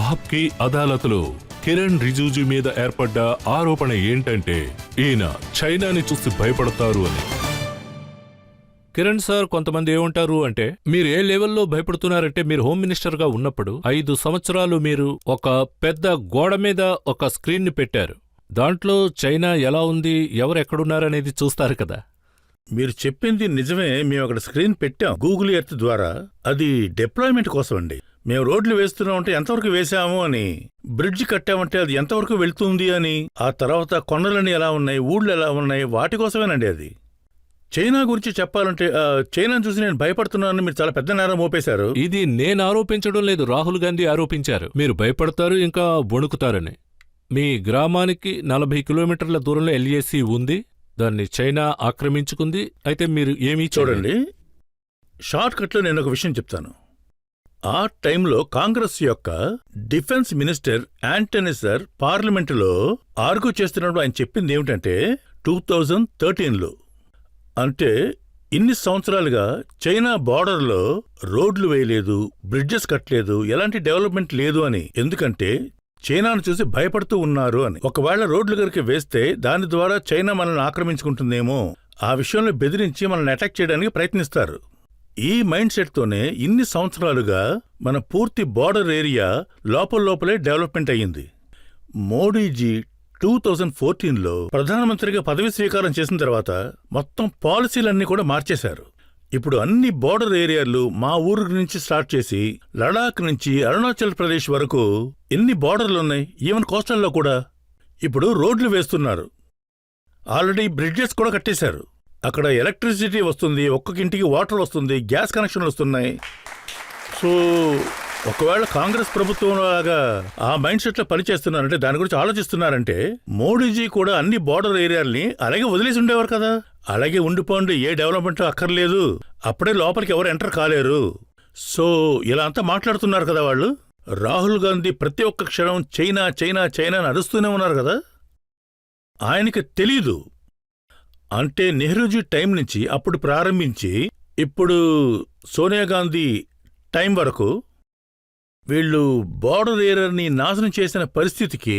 Speaker 2: ఆప్కి అదాలత్లో కిరణ్ రిజిజు మీద ఏర్పడ్డ ఆరోపణ ఏంటంటే ఈయన చైనాని చూసి భయపడతారు అని.
Speaker 1: కిరణ్ సార్, కొంతమంది ఏమంటారు అంటే మీరు ఏ లెవెల్లో భయపడుతున్నారంటే మీరు హోమ్ మినిస్టర్గా ఉన్నప్పుడు 5 సంవత్సరాలు మీరు ఒక పెద్ద గోడ మీద ఒక స్క్రీన్ని పెట్టారు. దాంట్లో చైనా ఎలా ఉంది, ఎవరు ఎక్కడున్నారనేది చూస్తారు కదా.
Speaker 5: మీరు చెప్పింది నిజమే. మేము అక్కడ స్క్రీన్ పెట్టాం గూగుల్ ఎర్త్ ద్వారా. అది డిప్లాయ్మెంట్ కోసం అండి. మేము రోడ్లు వేస్తున్నామంటే ఎంతవరకు వేశాము అని, బ్రిడ్జ్ కట్టామంటే అది ఎంతవరకు వెళ్తుంది అని, ఆ తర్వాత కొండలన్నీ ఎలా ఉన్నాయి, ఊళ్ళు ఎలా ఉన్నాయి, వాటి కోసమేనండి అది. చైనా గురించి చెప్పాలంటే చైనాను చూసి నేను భయపడుతున్నానని మీరు చాలా పెద్ద నేరం మోపేశారు.
Speaker 1: ఇది నేను ఆరోపించడం లేదు, రాహుల్ గాంధీ ఆరోపించారు. మీరు భయపడతారు, ఇంకా వణుకుతారని. మీ గ్రామానికి 40 కిలోమీటర్ల దూరంలో ఎల్ఏసీ ఉంది. దాన్ని చైనా ఆక్రమించుకుంది. అయితే మీరు ఏమీ
Speaker 5: చూడండి, షార్ట్ కట్లో నేను ఒక విషయం చెప్తాను. ఆ టైంలో కాంగ్రెస్ యొక్క డిఫెన్స్ మినిస్టర్ యాంటనీ సార్ పార్లమెంటులో ఆర్గ్యూ చేస్తున్నప్పుడు ఆయన చెప్పింది ఏమిటంటే 2013లో, అంటే ఇన్ని సంవత్సరాలుగా చైనా బార్డర్లో రోడ్లు వేయలేదు, బ్రిడ్జెస్ కట్టలేదు, ఎలాంటి డెవలప్మెంట్ లేదు అని. ఎందుకంటే చైనాను చూసి భయపడుతూ ఉన్నారు అని. ఒకవేళ రోడ్లు గరికి వేస్తే దాని ద్వారా చైనా మనల్ని ఆక్రమించుకుంటుందేమో, ఆ విషయంలో బెదిరించి మనల్ని అటాక్ చేయడానికి ప్రయత్నిస్తారు. ఈ మైండ్ సెట్తోనే ఇన్ని సంవత్సరాలుగా మన పూర్తి బార్డర్ ఏరియా లోపలే డెవలప్మెంట్ అయ్యింది. మోడీజీ 2014లో ప్రధానమంత్రిగా పదవి స్వీకారం చేసిన తర్వాత మొత్తం పాలసీలన్నీ కూడా మార్చేశారు. ఇప్పుడు అన్ని బోర్డర్ ఏరియాలు మా ఊరు నుంచి స్టార్ట్ చేసి లడాక్ నుంచి అరుణాచల్ ప్రదేశ్ వరకు ఎన్ని బోర్డర్లున్నాయి, ఈవెన్ కోస్టల్లో కూడా ఇప్పుడు రోడ్లు వేస్తున్నారు. ఆల్రెడీ బ్రిడ్జెస్ కూడా కట్టేశారు. అక్కడ ఎలక్ట్రిసిటీ వస్తుంది, ఒక్కొక్క ఇంటికి వాటర్ వస్తుంది, గ్యాస్ కనెక్షన్లు వస్తున్నాయి. సో ఒకవేళ కాంగ్రెస్ ప్రభుత్వం లాగా ఆ మైండ్ సెట్లో పనిచేస్తున్నారంటే, దాని గురించి ఆలోచిస్తున్నారంటే, మోడీజీ కూడా అన్ని బోర్డర్ ఏరియాల్ని అలాగే వదిలేసి ఉండేవారు కదా. అలాగే ఉండిపోండి, ఏ డెవలప్మెంట్ అక్కర్లేదు, అప్పుడే లోపలికి ఎవరు ఎంటర్ కాలేరు. సో ఇలా అంతా మాట్లాడుతున్నారు కదా వాళ్ళు. రాహుల్ గాంధీ ప్రతి ఒక్క క్షణం చైనా చైనా చైనా అని అరుస్తూనే ఉన్నారు కదా. ఆయనకి తెలీదు అంటే నెహ్రూజీ టైం నుంచి అప్పుడు ప్రారంభించి ఇప్పుడు సోనియా గాంధీ టైం వరకు వీళ్ళు బోర్డర్ ఏరియాని నాశనం చేసిన పరిస్థితికి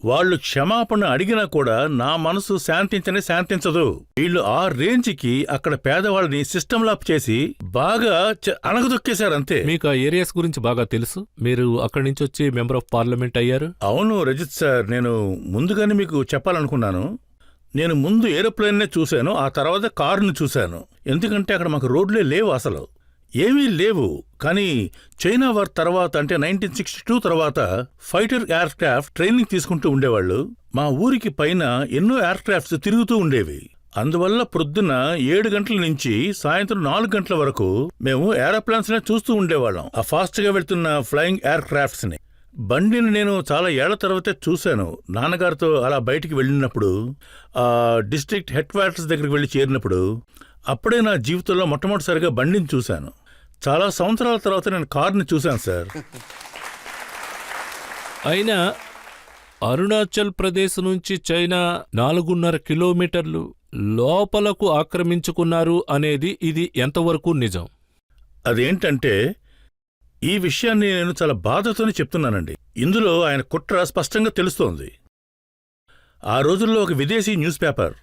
Speaker 5: వాళ్ళు క్షమాపణ అడిగినా కూడా నా మనసు శాంతించదు. వీళ్ళు ఆ రేంజ్కి అక్కడ పేదవాళ్ళని సిస్టమ్ లాప్ చేసి బాగా అణగదొక్కేశారంతే.
Speaker 1: మీకు ఆ ఏరియాస్ గురించి బాగా తెలుసు. మీరు అక్కడి నుంచి వచ్చి మెంబర్ ఆఫ్ పార్లమెంట్ అయ్యారు.
Speaker 5: అవును రజిత్ సార్, నేను ముందుగానే మీకు చెప్పాలనుకున్నాను. నేను ముందు ఏరోప్లేన్నే చూశాను, ఆ తర్వాత కారును చూశాను. ఎందుకంటే అక్కడ మాకు రోడ్లే లేవు, అసలు ఏమీ లేవు. కానీ చైనా వార్ తర్వాత అంటే 1962 తర్వాత ఫైటర్ ఎయిర్ క్రాఫ్ట్ ట్రైనింగ్ తీసుకుంటూ ఉండేవాళ్లు. మా ఊరికి పైన ఎన్నో ఎయిర్ క్రాఫ్ట్స్ తిరుగుతూ ఉండేవి. అందువల్ల ప్రొద్దున 7 గంటల నుంచి సాయంత్రం 4 గంటల వరకు మేము ఏరోప్లాన్స్ నే చూస్తూ ఉండేవాళ్ళం, ఆ ఫాస్ట్ గా వెళ్తున్న ఫ్లయింగ్ ఎయిర్ క్రాఫ్ట్స్ ని. బండిని నేను చాలా ఏళ్ల తర్వాతే చూశాను. నాన్నగారితో అలా బయటికి వెళ్ళినప్పుడు, డిస్ట్రిక్ట్ హెడ్ క్వార్టర్స్ దగ్గరికి వెళ్ళి చేరినప్పుడు, అప్పుడే నా జీవితంలో మొట్టమొదటిసారిగా బండిని చూశాను. చాలా సంవత్సరాల తర్వాత నేను కారుని చూశాను సార్.
Speaker 1: అయినా అరుణాచల్ ప్రదేశ్ నుంచి చైనా 4.5 కిలోమీటర్లు లోపలకు ఆక్రమించుకున్నారు అనేది ఇది ఎంతవరకు నిజం?
Speaker 5: అదేంటంటే ఈ విషయాన్ని నేను చాలా బాధతోనే చెప్తున్నానండి. ఇందులో ఆయన కుట్ర స్పష్టంగా తెలుస్తోంది. ఆ రోజుల్లో ఒక విదేశీ న్యూస్ పేపర్,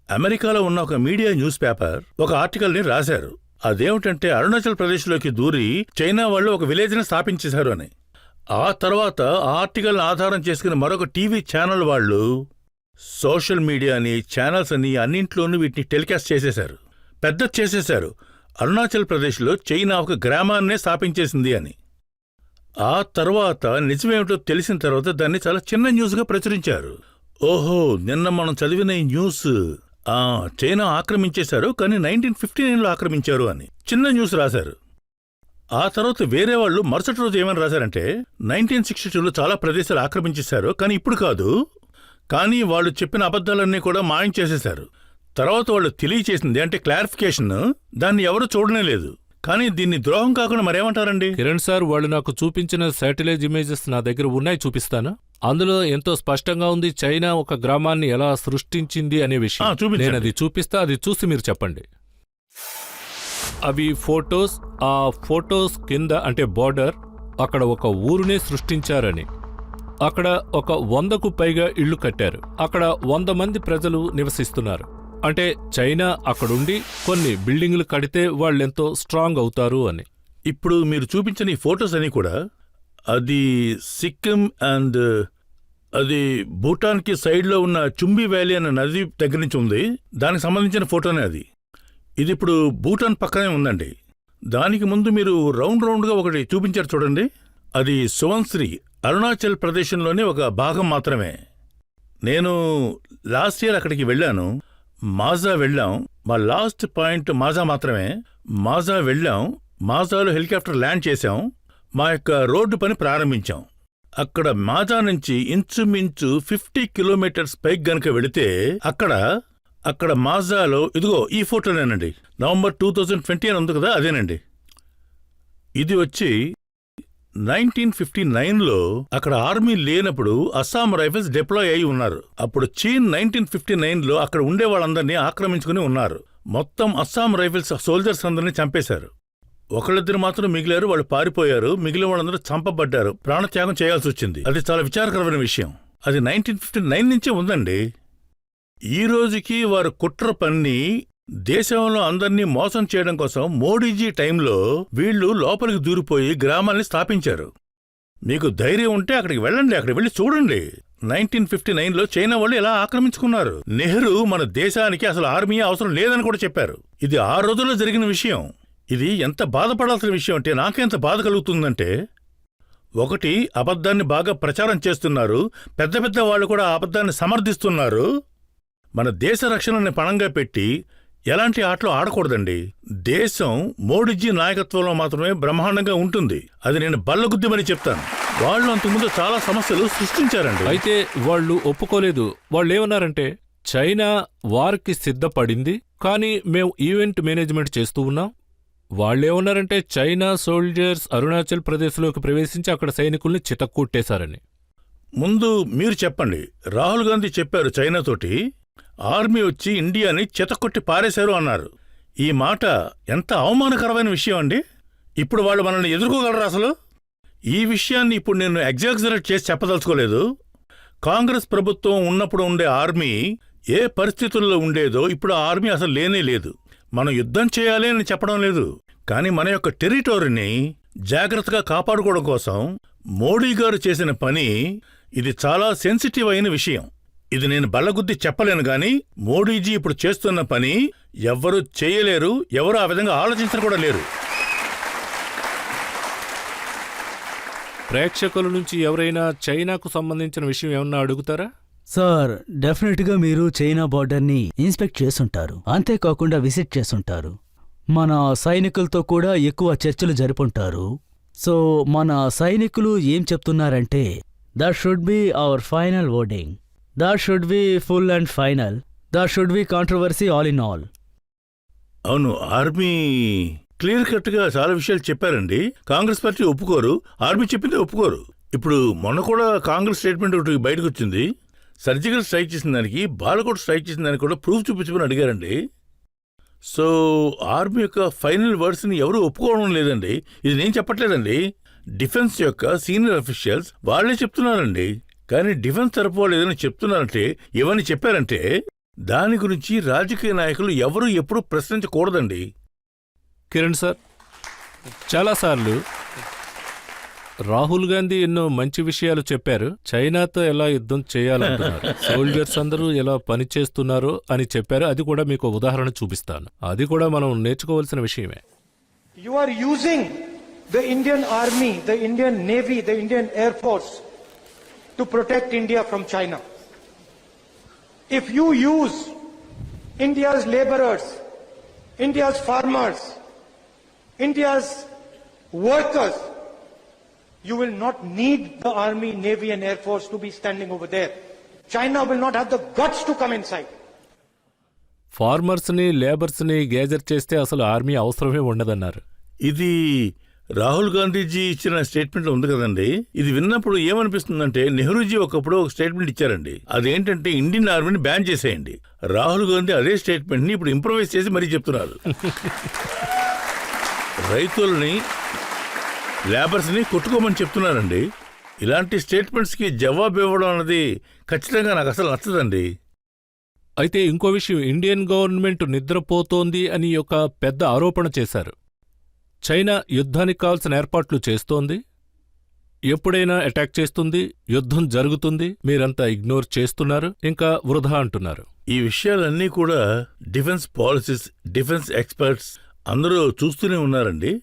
Speaker 5: అమెరికాలో ఉన్న ఒక మీడియా న్యూస్ పేపర్ ఒక ఆర్టికల్ని రాశారు. అదేమిటంటే అరుణాచల్ ప్రదేశ్లోకి దూరి చైనా వాళ్ళు ఒక విలేజ్ని స్థాపించేశారు అని. ఆ తర్వాత ఆ ఆర్టికల్ని ఆధారం చేసుకుని మరొక టీవీ ఛానల్ వాళ్ళు సోషల్ మీడియాని, ఛానల్స్ అని అన్నింట్లోనూ వీటిని టెలికాస్ట్ చేసేశారు, పెద్ద చేసేశారు. అరుణాచల్ ప్రదేశ్లో చైనా ఒక గ్రామాన్నే స్థాపించేసింది అని. ఆ తర్వాత నిజమేమిటో తెలిసిన తర్వాత దాన్ని చాలా చిన్న న్యూస్గా ప్రచురించారు. ఓహో, నిన్న మనం చదివిన ఈ న్యూస్ చైనా ఆక్రమించేశారు, కానీ 1959లో ఆక్రమించారు అని చిన్న న్యూస్ రాశారు. ఆ తర్వాత వేరే వాళ్ళు మరుసటి రోజు ఏమని రాశారంటే 1962లో చాలా ప్రదేశాలు ఆక్రమించేశారు, కానీ ఇప్పుడు కాదు. కానీ వాళ్ళు చెప్పిన అబద్ధాలన్నీ కూడా మాయం చేసేశారు. తర్వాత వాళ్ళు తెలియచేసింది అంటే క్లారిఫికేషన్, దాన్ని ఎవరు చూడనే లేదు. కానీ దీన్ని ద్రోహం కాకుండా మరేమంటారండి?
Speaker 1: కిరణ్ సార్, వాళ్ళు నాకు చూపించిన శాటిలైట్ ఇమేజెస్ నా దగ్గర ఉన్నాయి, చూపిస్తాను. అందులో ఎంతో స్పష్టంగా ఉంది చైనా ఒక గ్రామాన్ని ఎలా సృష్టించింది అనే విషయం. నేను అది చూపిస్తా, అది చూసి మీరు చెప్పండి. అవి ఫోటోస్. ఆ ఫోటోస్ కింద అంటే బోర్డర్, అక్కడ ఒక ఊరునే సృష్టించారని. అక్కడ ఒక 100కు పైగా ఇళ్లు కట్టారు. అక్కడ 100 మంది ప్రజలు నివసిస్తున్నారు. అంటే చైనా అక్కడుండి కొన్ని బిల్డింగులు కడితే వాళ్ళెంతో స్ట్రాంగ్ అవుతారు అని.
Speaker 5: ఇప్పుడు మీరు చూపించిన ఈ ఫోటోస్ అని కూడా అది సిక్కిం అండ్ అది భూటాన్కి సైడ్లో ఉన్న చుంబి వ్యాలీ అనే నది దగ్గర నుంచి ఉంది. దానికి సంబంధించిన ఫోటోనే అది. ఇది ఇప్పుడు భూటాన్ పక్కనే ఉందండి. దానికి ముందు మీరు రౌండ్గా ఒకటి చూపించారు చూడండి, అది సువన్శ్రీ, అరుణాచల్ ప్రదేశంలోని ఒక భాగం మాత్రమే. నేను లాస్ట్ ఇయర్ అక్కడికి వెళ్ళాను. మాజా వెళ్ళాం. మా లాస్ట్ పాయింట్ మాజా మాత్రమే. మాజా వెళ్ళాం. మాజాలో హెలికాప్టర్ ల్యాండ్ చేశాం. మా యొక్క రోడ్డు పని ప్రారంభించాం. అక్కడ మాజా నుంచి ఇంచుమించు 50 కిలోమీటర్స్ పైకి గనక వెళితే అక్కడ మాజాలో ఇదిగో ఈ ఫోటోనేనండి. నవంబర్ 2020 అని ఉంది కదా, అదేనండి. ఇది వచ్చి 1959లో అక్కడ ఆర్మీ లేనప్పుడు అస్సాం రైఫిల్స్ డిప్లాయ్ అయి ఉన్నారు. అప్పుడు చీన్ 1959లో అక్కడ ఉండే వాళ్ళందరినీ ఆక్రమించుకుని ఉన్నారు. మొత్తం అస్సాం రైఫిల్స్ సోల్జర్స్ అందరినీ చంపేశారు. ఒకళ్ళిద్దరు మాత్రం మిగిలారు, వాళ్ళు పారిపోయారు. మిగిలిన వాళ్ళందరూ చంపబడ్డారు, ప్రాణత్యాగం చేయాల్సి వచ్చింది. అది చాలా విచారకరమైన విషయం. అది 1959 నుంచే ఉందండి. ఈ రోజుకి వారు కుట్ర పన్ని దేశంలో అందర్నీ మోసం చేయడం కోసం మోడీజీ టైంలో వీళ్లు లోపలికి దూరిపోయి గ్రామాల్ని స్థాపించారు. మీకు ధైర్యం ఉంటే అక్కడికి వెళ్ళండి, అక్కడికి వెళ్ళి చూడండి. 1959లో చైనా వాళ్ళు ఎలా ఆక్రమించుకున్నారు. నెహ్రూ మన దేశానికి అసలు ఆర్మీ అవసరం లేదని కూడా చెప్పారు. ఇది ఆ రోజుల్లో జరిగిన విషయం. ఇది ఎంత బాధపడాల్సిన విషయం అంటే నాకెంత బాధ కలుగుతుందంటే, ఒకటి అబద్ధాన్ని బాగా ప్రచారం చేస్తున్నారు, పెద్ద పెద్ద వాళ్ళు కూడా ఆ అబద్ధాన్ని సమర్థిస్తున్నారు. మన దేశ రక్షణని పణంగా పెట్టి ఎలాంటి ఆటలు ఆడకూడదండి. దేశం మోడీజీ నాయకత్వంలో మాత్రమే బ్రహ్మాండంగా ఉంటుంది. అది నేను బల్లగుద్దిమని చెప్తాను. వాళ్ళు అంతకుముందు చాలా సమస్యలు సృష్టించారండి.
Speaker 1: అయితే వాళ్ళు ఒప్పుకోలేదు. వాళ్ళేమన్నారంటే చైనా వారికి సిద్ధపడింది, కానీ మేము ఈవెంట్ మేనేజ్మెంట్ చేస్తూ ఉన్నాం. వాళ్ళేమన్నారంటే చైనా సోల్జర్స్ అరుణాచల్ ప్రదేశ్లోకి ప్రవేశించి అక్కడ సైనికుల్ని చితక్కొట్టేశారని.
Speaker 5: ముందు మీరు చెప్పండి. రాహుల్ గాంధీ చెప్పారు చైనాతోటి, ఆర్మీ వచ్చి ఇండియాని చితక్కొట్టి పారేశారు అన్నారు. ఈ మాట ఎంత అవమానకరమైన విషయం అండి. ఇప్పుడు వాళ్ళు మనల్ని ఎదుర్కోగలరా అసలు? ఈ విషయాన్ని ఇప్పుడు నేను ఎగ్జాగరేట్ చేసి చెప్పదలుచుకోలేదు. కాంగ్రెస్ ప్రభుత్వం ఉన్నప్పుడు ఉండే ఆర్మీ ఏ పరిస్థితుల్లో ఉండేదో ఇప్పుడు ఆ ఆర్మీ అసలు లేనే లేదు. మనం యుద్ధం చేయాలి అని చెప్పడం లేదు, కానీ మన యొక్క టెరిటరీని జాగ్రత్తగా కాపాడుకోవడం కోసం మోడీ గారు చేసిన పని ఇది చాలా సెన్సిటివ్ అయిన విషయం. ఇది నేను బల్లగుద్ది చెప్పలేను గాని మోడీజీ ఇప్పుడు చేస్తున్న పని ఎవ్వరూ చేయలేరు, ఎవరు ఆ విధంగా ఆలోచించరు కూడా లేరు.
Speaker 1: ప్రేక్షకుల నుంచి ఎవరైనా చైనాకు సంబంధించిన విషయం ఏమన్నా అడుగుతారా?
Speaker 3: సార్, డెఫినెట్గా మీరు చైనా బార్డర్ని ఇన్స్పెక్ట్ చేసుంటారు, అంతేకాకుండా విజిట్ చేసుంటారు. మన సైనికులతో కూడా ఎక్కువ చర్చలు జరుపుంటారు. సో మన సైనికులు ఏం చెప్తున్నారంటే that should be our final wording, that should be full and final, that should be controversy all in all.
Speaker 5: అవును, ఆర్మీ క్లియర్ కట్ గా చాలా విషయాలు చెప్పారండి. కాంగ్రెస్ పార్టీ ఒప్పుకోరు, ఆర్మీ చెప్పిందే ఒప్పుకోరు. ఇప్పుడు మొన్న కూడా కాంగ్రెస్ స్టేట్మెంట్ ఒకటి బయటకు వచ్చింది. సర్జికల్ స్ట్రైక్ చేసిన దానికి, బాలకోట్ స్ట్రైక్ చేసిన దానికి కూడా ప్రూఫ్ చూపించమని అడిగారండి. సో ఆర్మీ యొక్క ఫైనల్ వర్డ్స్ని ఎవరు ఒప్పుకోవడం లేదండి. ఇది నేను చెప్పట్లేదండి, డిఫెన్స్ యొక్క సీనియర్ అఫీషియల్స్ వాళ్లే చెప్తున్నారండి. కానీ డిఫెన్స్ తరపు వాళ్ళు ఏదైనా చెప్తున్నారంటే, ఏమని చెప్పారంటే దాని గురించి రాజకీయ నాయకులు ఎవరూ ఎప్పుడూ ప్రశ్నించకూడదండి.
Speaker 1: కిరణ్ సార్, చాలాసార్లు రాహుల్ గాంధీ ఎన్నో మంచి విషయాలు చెప్పారు. చైనాతో ఎలా యుద్ధం చేయాలంటున్నారు, సోల్జర్స్ అందరూ ఎలా పనిచేస్తున్నారో అని చెప్పారు. అది కూడా మీకు ఉదాహరణ చూపిస్తాను. అది కూడా మనం నేర్చుకోవాల్సిన విషయమే.
Speaker 7: You are using the Indian Army, the Indian Navy, the Indian Air Force to protect India from China. If you use India's laborers, India's farmers, India's workers, you will not need the Army, Navy and Air Force to be standing over there. China will not have the guts to come inside.
Speaker 1: ఫార్మర్స్ని, లేబర్స్ని గేజర్ చేస్తే అసలు army అవసరమే ఉండదన్నారు.
Speaker 5: ఇది రాహుల్ గాంధీజీ ఇచ్చిన statement ఉంది కదండి. ఇది విన్నప్పుడు ఏమనిపిస్తుందంటే, నెహ్రూజీ ఒకప్పుడు ఒక స్టేట్మెంట్ ఇచ్చారండి. అదేంటంటే ఇండియన్ ఆర్మీని బ్యాన్ చేసేయండి. రాహుల్ గాంధీ అదే స్టేట్మెంట్ ని ఇప్పుడు ఇంప్రవైజ్ చేసి మరీ చెప్తున్నారు. రైతుల్ని, లేబర్స్ ని కొట్టుకోమని చెప్తున్నారండి. ఇలాంటి స్టేట్మెంట్స్ కి జవాబు ఇవ్వడం అన్నది ఖచ్చితంగా నాకు అసలు నచ్చదండి.
Speaker 1: అయితే ఇంకో విషయం, ఇండియన్ గవర్నమెంట్ నిద్రపోతోంది అని ఒక పెద్ద ఆరోపణ చేశారు. చైనా యుద్ధానికి కావాల్సిన ఏర్పాట్లు చేస్తోంది, ఎప్పుడైనా అటాక్ చేస్తుంది, యుద్ధం జరుగుతుంది, మీరంతా ఇగ్నోర్ చేస్తున్నారు, ఇంకా వృధా అంటున్నారు.
Speaker 5: ఈ విషయాలన్నీ కూడా డిఫెన్స్ పాలసీస్, డిఫెన్స్ ఎక్స్పర్ట్స్ అందరూ చూస్తూనే ఉన్నారండి.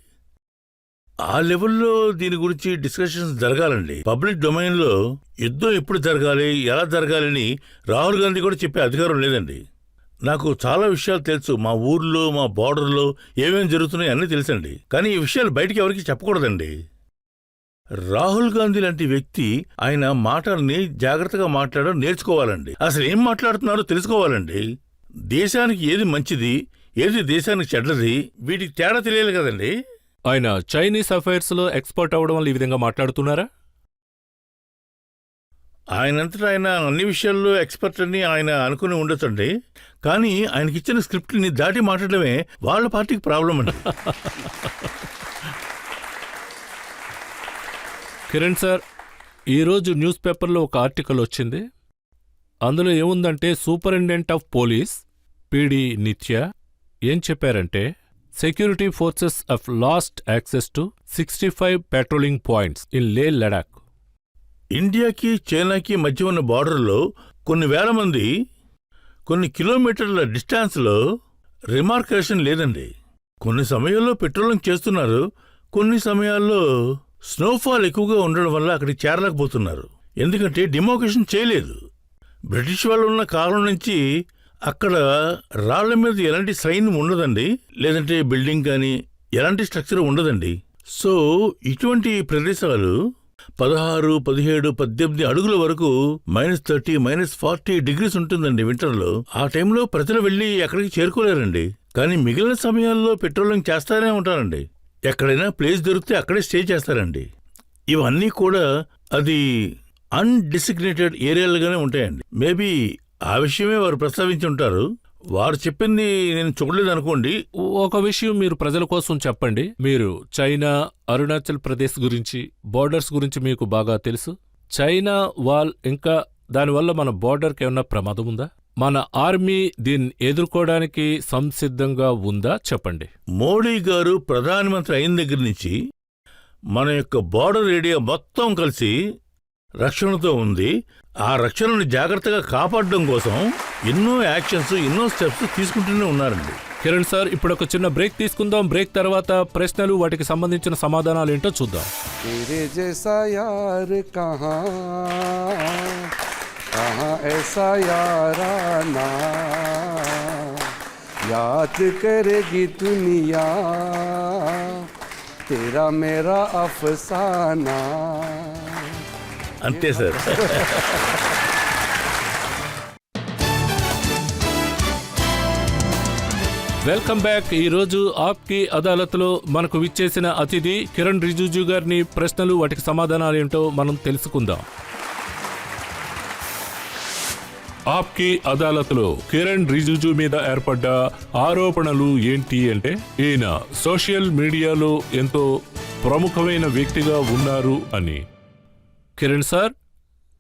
Speaker 5: ఆ లెవెల్లో దీని గురించి డిస్కషన్స్ జరగాలండి. పబ్లిక్ డొమైన్లో యుద్ధం ఎప్పుడు జరగాలి, ఎలా జరగాలని రాహుల్ గాంధీ కూడా చెప్పే అధికారం లేదండి. నాకు చాలా విషయాలు తెలుసు. మా ఊర్లో, మా బార్డర్లో ఏమేమి జరుగుతున్నాయో అన్నీ తెలుసండి. కానీ ఈ విషయాలు బయటికి ఎవరికి చెప్పకూడదండి. రాహుల్ గాంధీ లాంటి వ్యక్తి ఆయన మాటల్ని జాగ్రత్తగా మాట్లాడడం నేర్చుకోవాలండి. అసలు ఏం మాట్లాడుతున్నారో తెలుసుకోవాలండి. దేశానికి ఏది మంచిది, ఏది దేశానికి చెడ్డది, వీటికి తేడా తెలియాలి కదండి.
Speaker 1: ఆయన చైనీస్ అఫైర్స్లో ఎక్స్పర్ట్ అవడం వల్ల ఈ విధంగా మాట్లాడుతున్నారా?
Speaker 5: ఆయనంతటా ఆయన అన్ని విషయాల్లో ఎక్స్పర్ట్ అని ఆయన అనుకుని ఉండొచ్చండి. కానీ ఆయనకిచ్చిన స్క్రిప్ట్ని దాటి మాట్లాడమే వాళ్ళ పార్టీకి ప్రాబ్లం అండి.
Speaker 1: కిరణ్ సార్, ఈరోజు న్యూస్ పేపర్లో ఒక ఆర్టికల్ వచ్చింది. అందులో ఏముందంటే, సూపరింటెండెంట్ ఆఫ్ పోలీస్ పిడి నిత్య ఏం చెప్పారంటే, security forces of last access to 65 patrolling points in లే లడాక్.
Speaker 5: ఇండియాకి చైనాకి మధ్య ఉన్న బార్డర్లో కొన్ని వేల మంది కొన్ని కిలోమీటర్ల డిస్టాన్స్లో రిమార్కేషన్ లేదండి. కొన్ని సమయాల్లో పెట్రోలింగ్ చేస్తున్నారు, కొన్ని సమయాల్లో స్నోఫాల్ ఎక్కువగా ఉండడం వల్ల అక్కడికి చేరలేకపోతున్నారు. ఎందుకంటే డిమార్కేషన్ చేయలేదు. బ్రిటిష్ వాళ్ళు ఉన్న కాలం నుంచి అక్కడ రాళ్ల మీద ఎలాంటి సైన్ ఉండదండి, లేదంటే బిల్డింగ్ కానీ ఎలాంటి స్ట్రక్చర్ ఉండదండి. సో ఇటువంటి ప్రదేశాలు 16, 17, 18 అడుగుల వరకు -30, -40 డిగ్రీస్ ఉంటుందండి వింటర్లో. ఆ టైంలో ప్రజలు వెళ్ళి ఎక్కడికి చేరుకోలేరండి. కానీ మిగిలిన సమయాల్లో పెట్రోలింగ్ చేస్తానే ఉంటారండి. ఎక్కడైనా ప్లేస్ దొరికితే అక్కడే స్టే చేస్తారండి. ఇవన్నీ కూడా అది అన్డిసిగ్నేటెడ్ ఏరియాలుగానే ఉంటాయండి. మేబీ ఆ విషయమే వారు ప్రస్తావించి ఉంటారు. వారు చెప్పింది నేను చూడలేదు అనుకోండి.
Speaker 1: ఒక విషయం మీరు ప్రజల కోసం చెప్పండి. మీరు చైనా, అరుణాచల్ ప్రదేశ్ గురించి, బోర్డర్స్ గురించి మీకు బాగా తెలుసు. చైనా వాల్, ఇంకా దానివల్ల మన బోర్డర్కి ఏమన్నా ప్రమాదం ఉందా? మన ఆర్మీ దీన్ని ఎదుర్కోవడానికి సంసిద్ధంగా ఉందా? చెప్పండి.
Speaker 5: మోడీ గారు ప్రధానమంత్రి అయిన దగ్గర నుంచి మన యొక్క బోర్డర్ ఏరియా మొత్తం కలిసి రక్షణతో ఉంది. ఆ రక్షణను జాగ్రత్తగా కాపాడడం కోసం ఎన్నో యాక్షన్స్, ఎన్నో స్టెప్స్ తీసుకుంటూనే ఉన్నారండి.
Speaker 1: కిరణ్ సార్, ఇప్పుడు ఒక చిన్న బ్రేక్ తీసుకుందాం. బ్రేక్ తర్వాత ప్రశ్నలు, వాటికి సంబంధించిన సమాధానాలు ఏంటో చూద్దాం.
Speaker 4: तेरे जैसा यार कहाँ कहाँ ऐसा याराना याद करेगी दुनिया तेरा मेरा अफसाना.
Speaker 5: అంతే సార్.
Speaker 1: Welcome back. ఈ రోజు ఆప్కి అదాలత్లో మనకు విచ్చేసిన అతిథి కిరణ్ రిజిజు గారిని ప్రశ్నలు, వాటికి సమాధానాలు ఏంటో మనం తెలుసుకుందాం.
Speaker 2: ఆప్కి అదాలత్లో కిరణ్ రిజిజు మీద ఏర్పడ్డ ఆరోపణలు ఏంటి అంటే, ఈయన సోషల్ మీడియాలో ఎంతో ప్రముఖమైన వ్యక్తిగా ఉన్నారు అని.
Speaker 1: కిరణ్ సార్,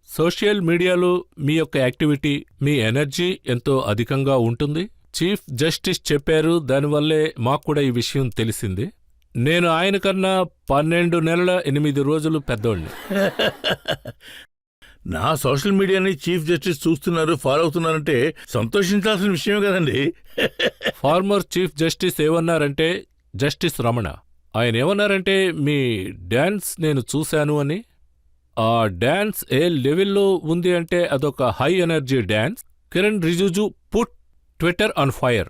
Speaker 1: సోషల్ మీడియాలో మీ యొక్క యాక్టివిటీ, మీ ఎనర్జీ ఎంతో అధికంగా ఉంటుంది. చీఫ్ జస్టిస్ చెప్పారు, దానివల్లే మాకు కూడా ఈ విషయం తెలిసింది. నేను ఆయన కన్నా 12 నెలల 8 రోజులు పెద్దోడిని.
Speaker 5: నా సోషల్ మీడియాని చీఫ్ జస్టిస్ చూస్తున్నారు, ఫాలో అవుతున్నారంటే సంతోషించాల్సిన విషయమే కదండి.
Speaker 1: ఫార్మర్ చీఫ్ జస్టిస్ ఏమన్నారంటే, జస్టిస్ రమణ, ఆయన ఏమన్నారంటే మీ డ్యాన్స్ నేను చూశాను అని. ఆ డ్యాన్స్ ఏ లెవెల్లో ఉంది అంటే అదొక high energy dance. Kiran Rijiju put Twitter on fire.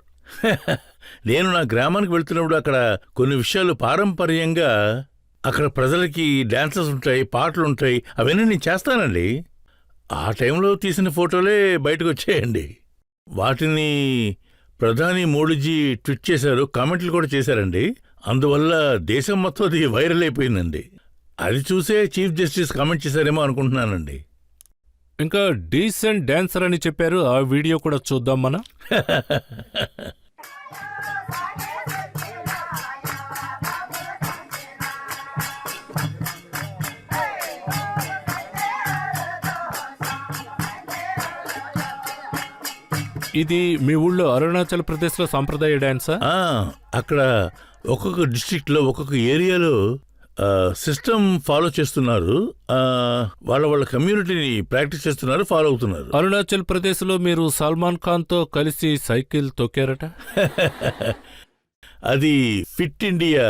Speaker 5: నేను నా గ్రామానికి వెళ్తున్నప్పుడు అక్కడ కొన్ని విషయాలు పారంపర్యంగా అక్కడ ప్రజలకి డాన్సెస్ ఉంటాయి, పాటలు ఉంటాయి, అవన్నీ నేను చేస్తానండి. ఆ టైంలో తీసిన ఫోటోలే బయటకు వచ్చాయండి. వాటిని ప్రధాని మోడీజీ ట్వీట్ చేశారు, కామెంట్లు కూడా చేశారండి. అందువల్ల దేశం మొత్తం అది వైరల్ అయిపోయిందండి. అది చూసే చీఫ్ జస్టిస్ కామెంట్ చేశారేమో అనుకుంటున్నానండి.
Speaker 1: ఇంకా డీసెంట్ డాన్సర్ అని చెప్పారు, ఆ వీడియో కూడా చూద్దాం మనం. ఇది మీ ఊళ్ళో అరుణాచల్ ప్రదేశ్లో సాంప్రదాయ డాన్సా?
Speaker 5: అక్కడ ఒక్కొక్క డిస్ట్రిక్ట్లో, ఒక్కొక్క ఏరియాలో సిస్టమ్ ఫాలో చేస్తున్నారు. వాళ్ళ కమ్యూనిటీని ప్రాక్టీస్ చేస్తున్నారు, ఫాలో అవుతున్నారు.
Speaker 1: అరుణాచల్ ప్రదేశ్లో మీరు సల్మాన్ ఖాన్తో కలిసి సైకిల్ తొక్కారట.
Speaker 5: అది ఫిట్ ఇండియా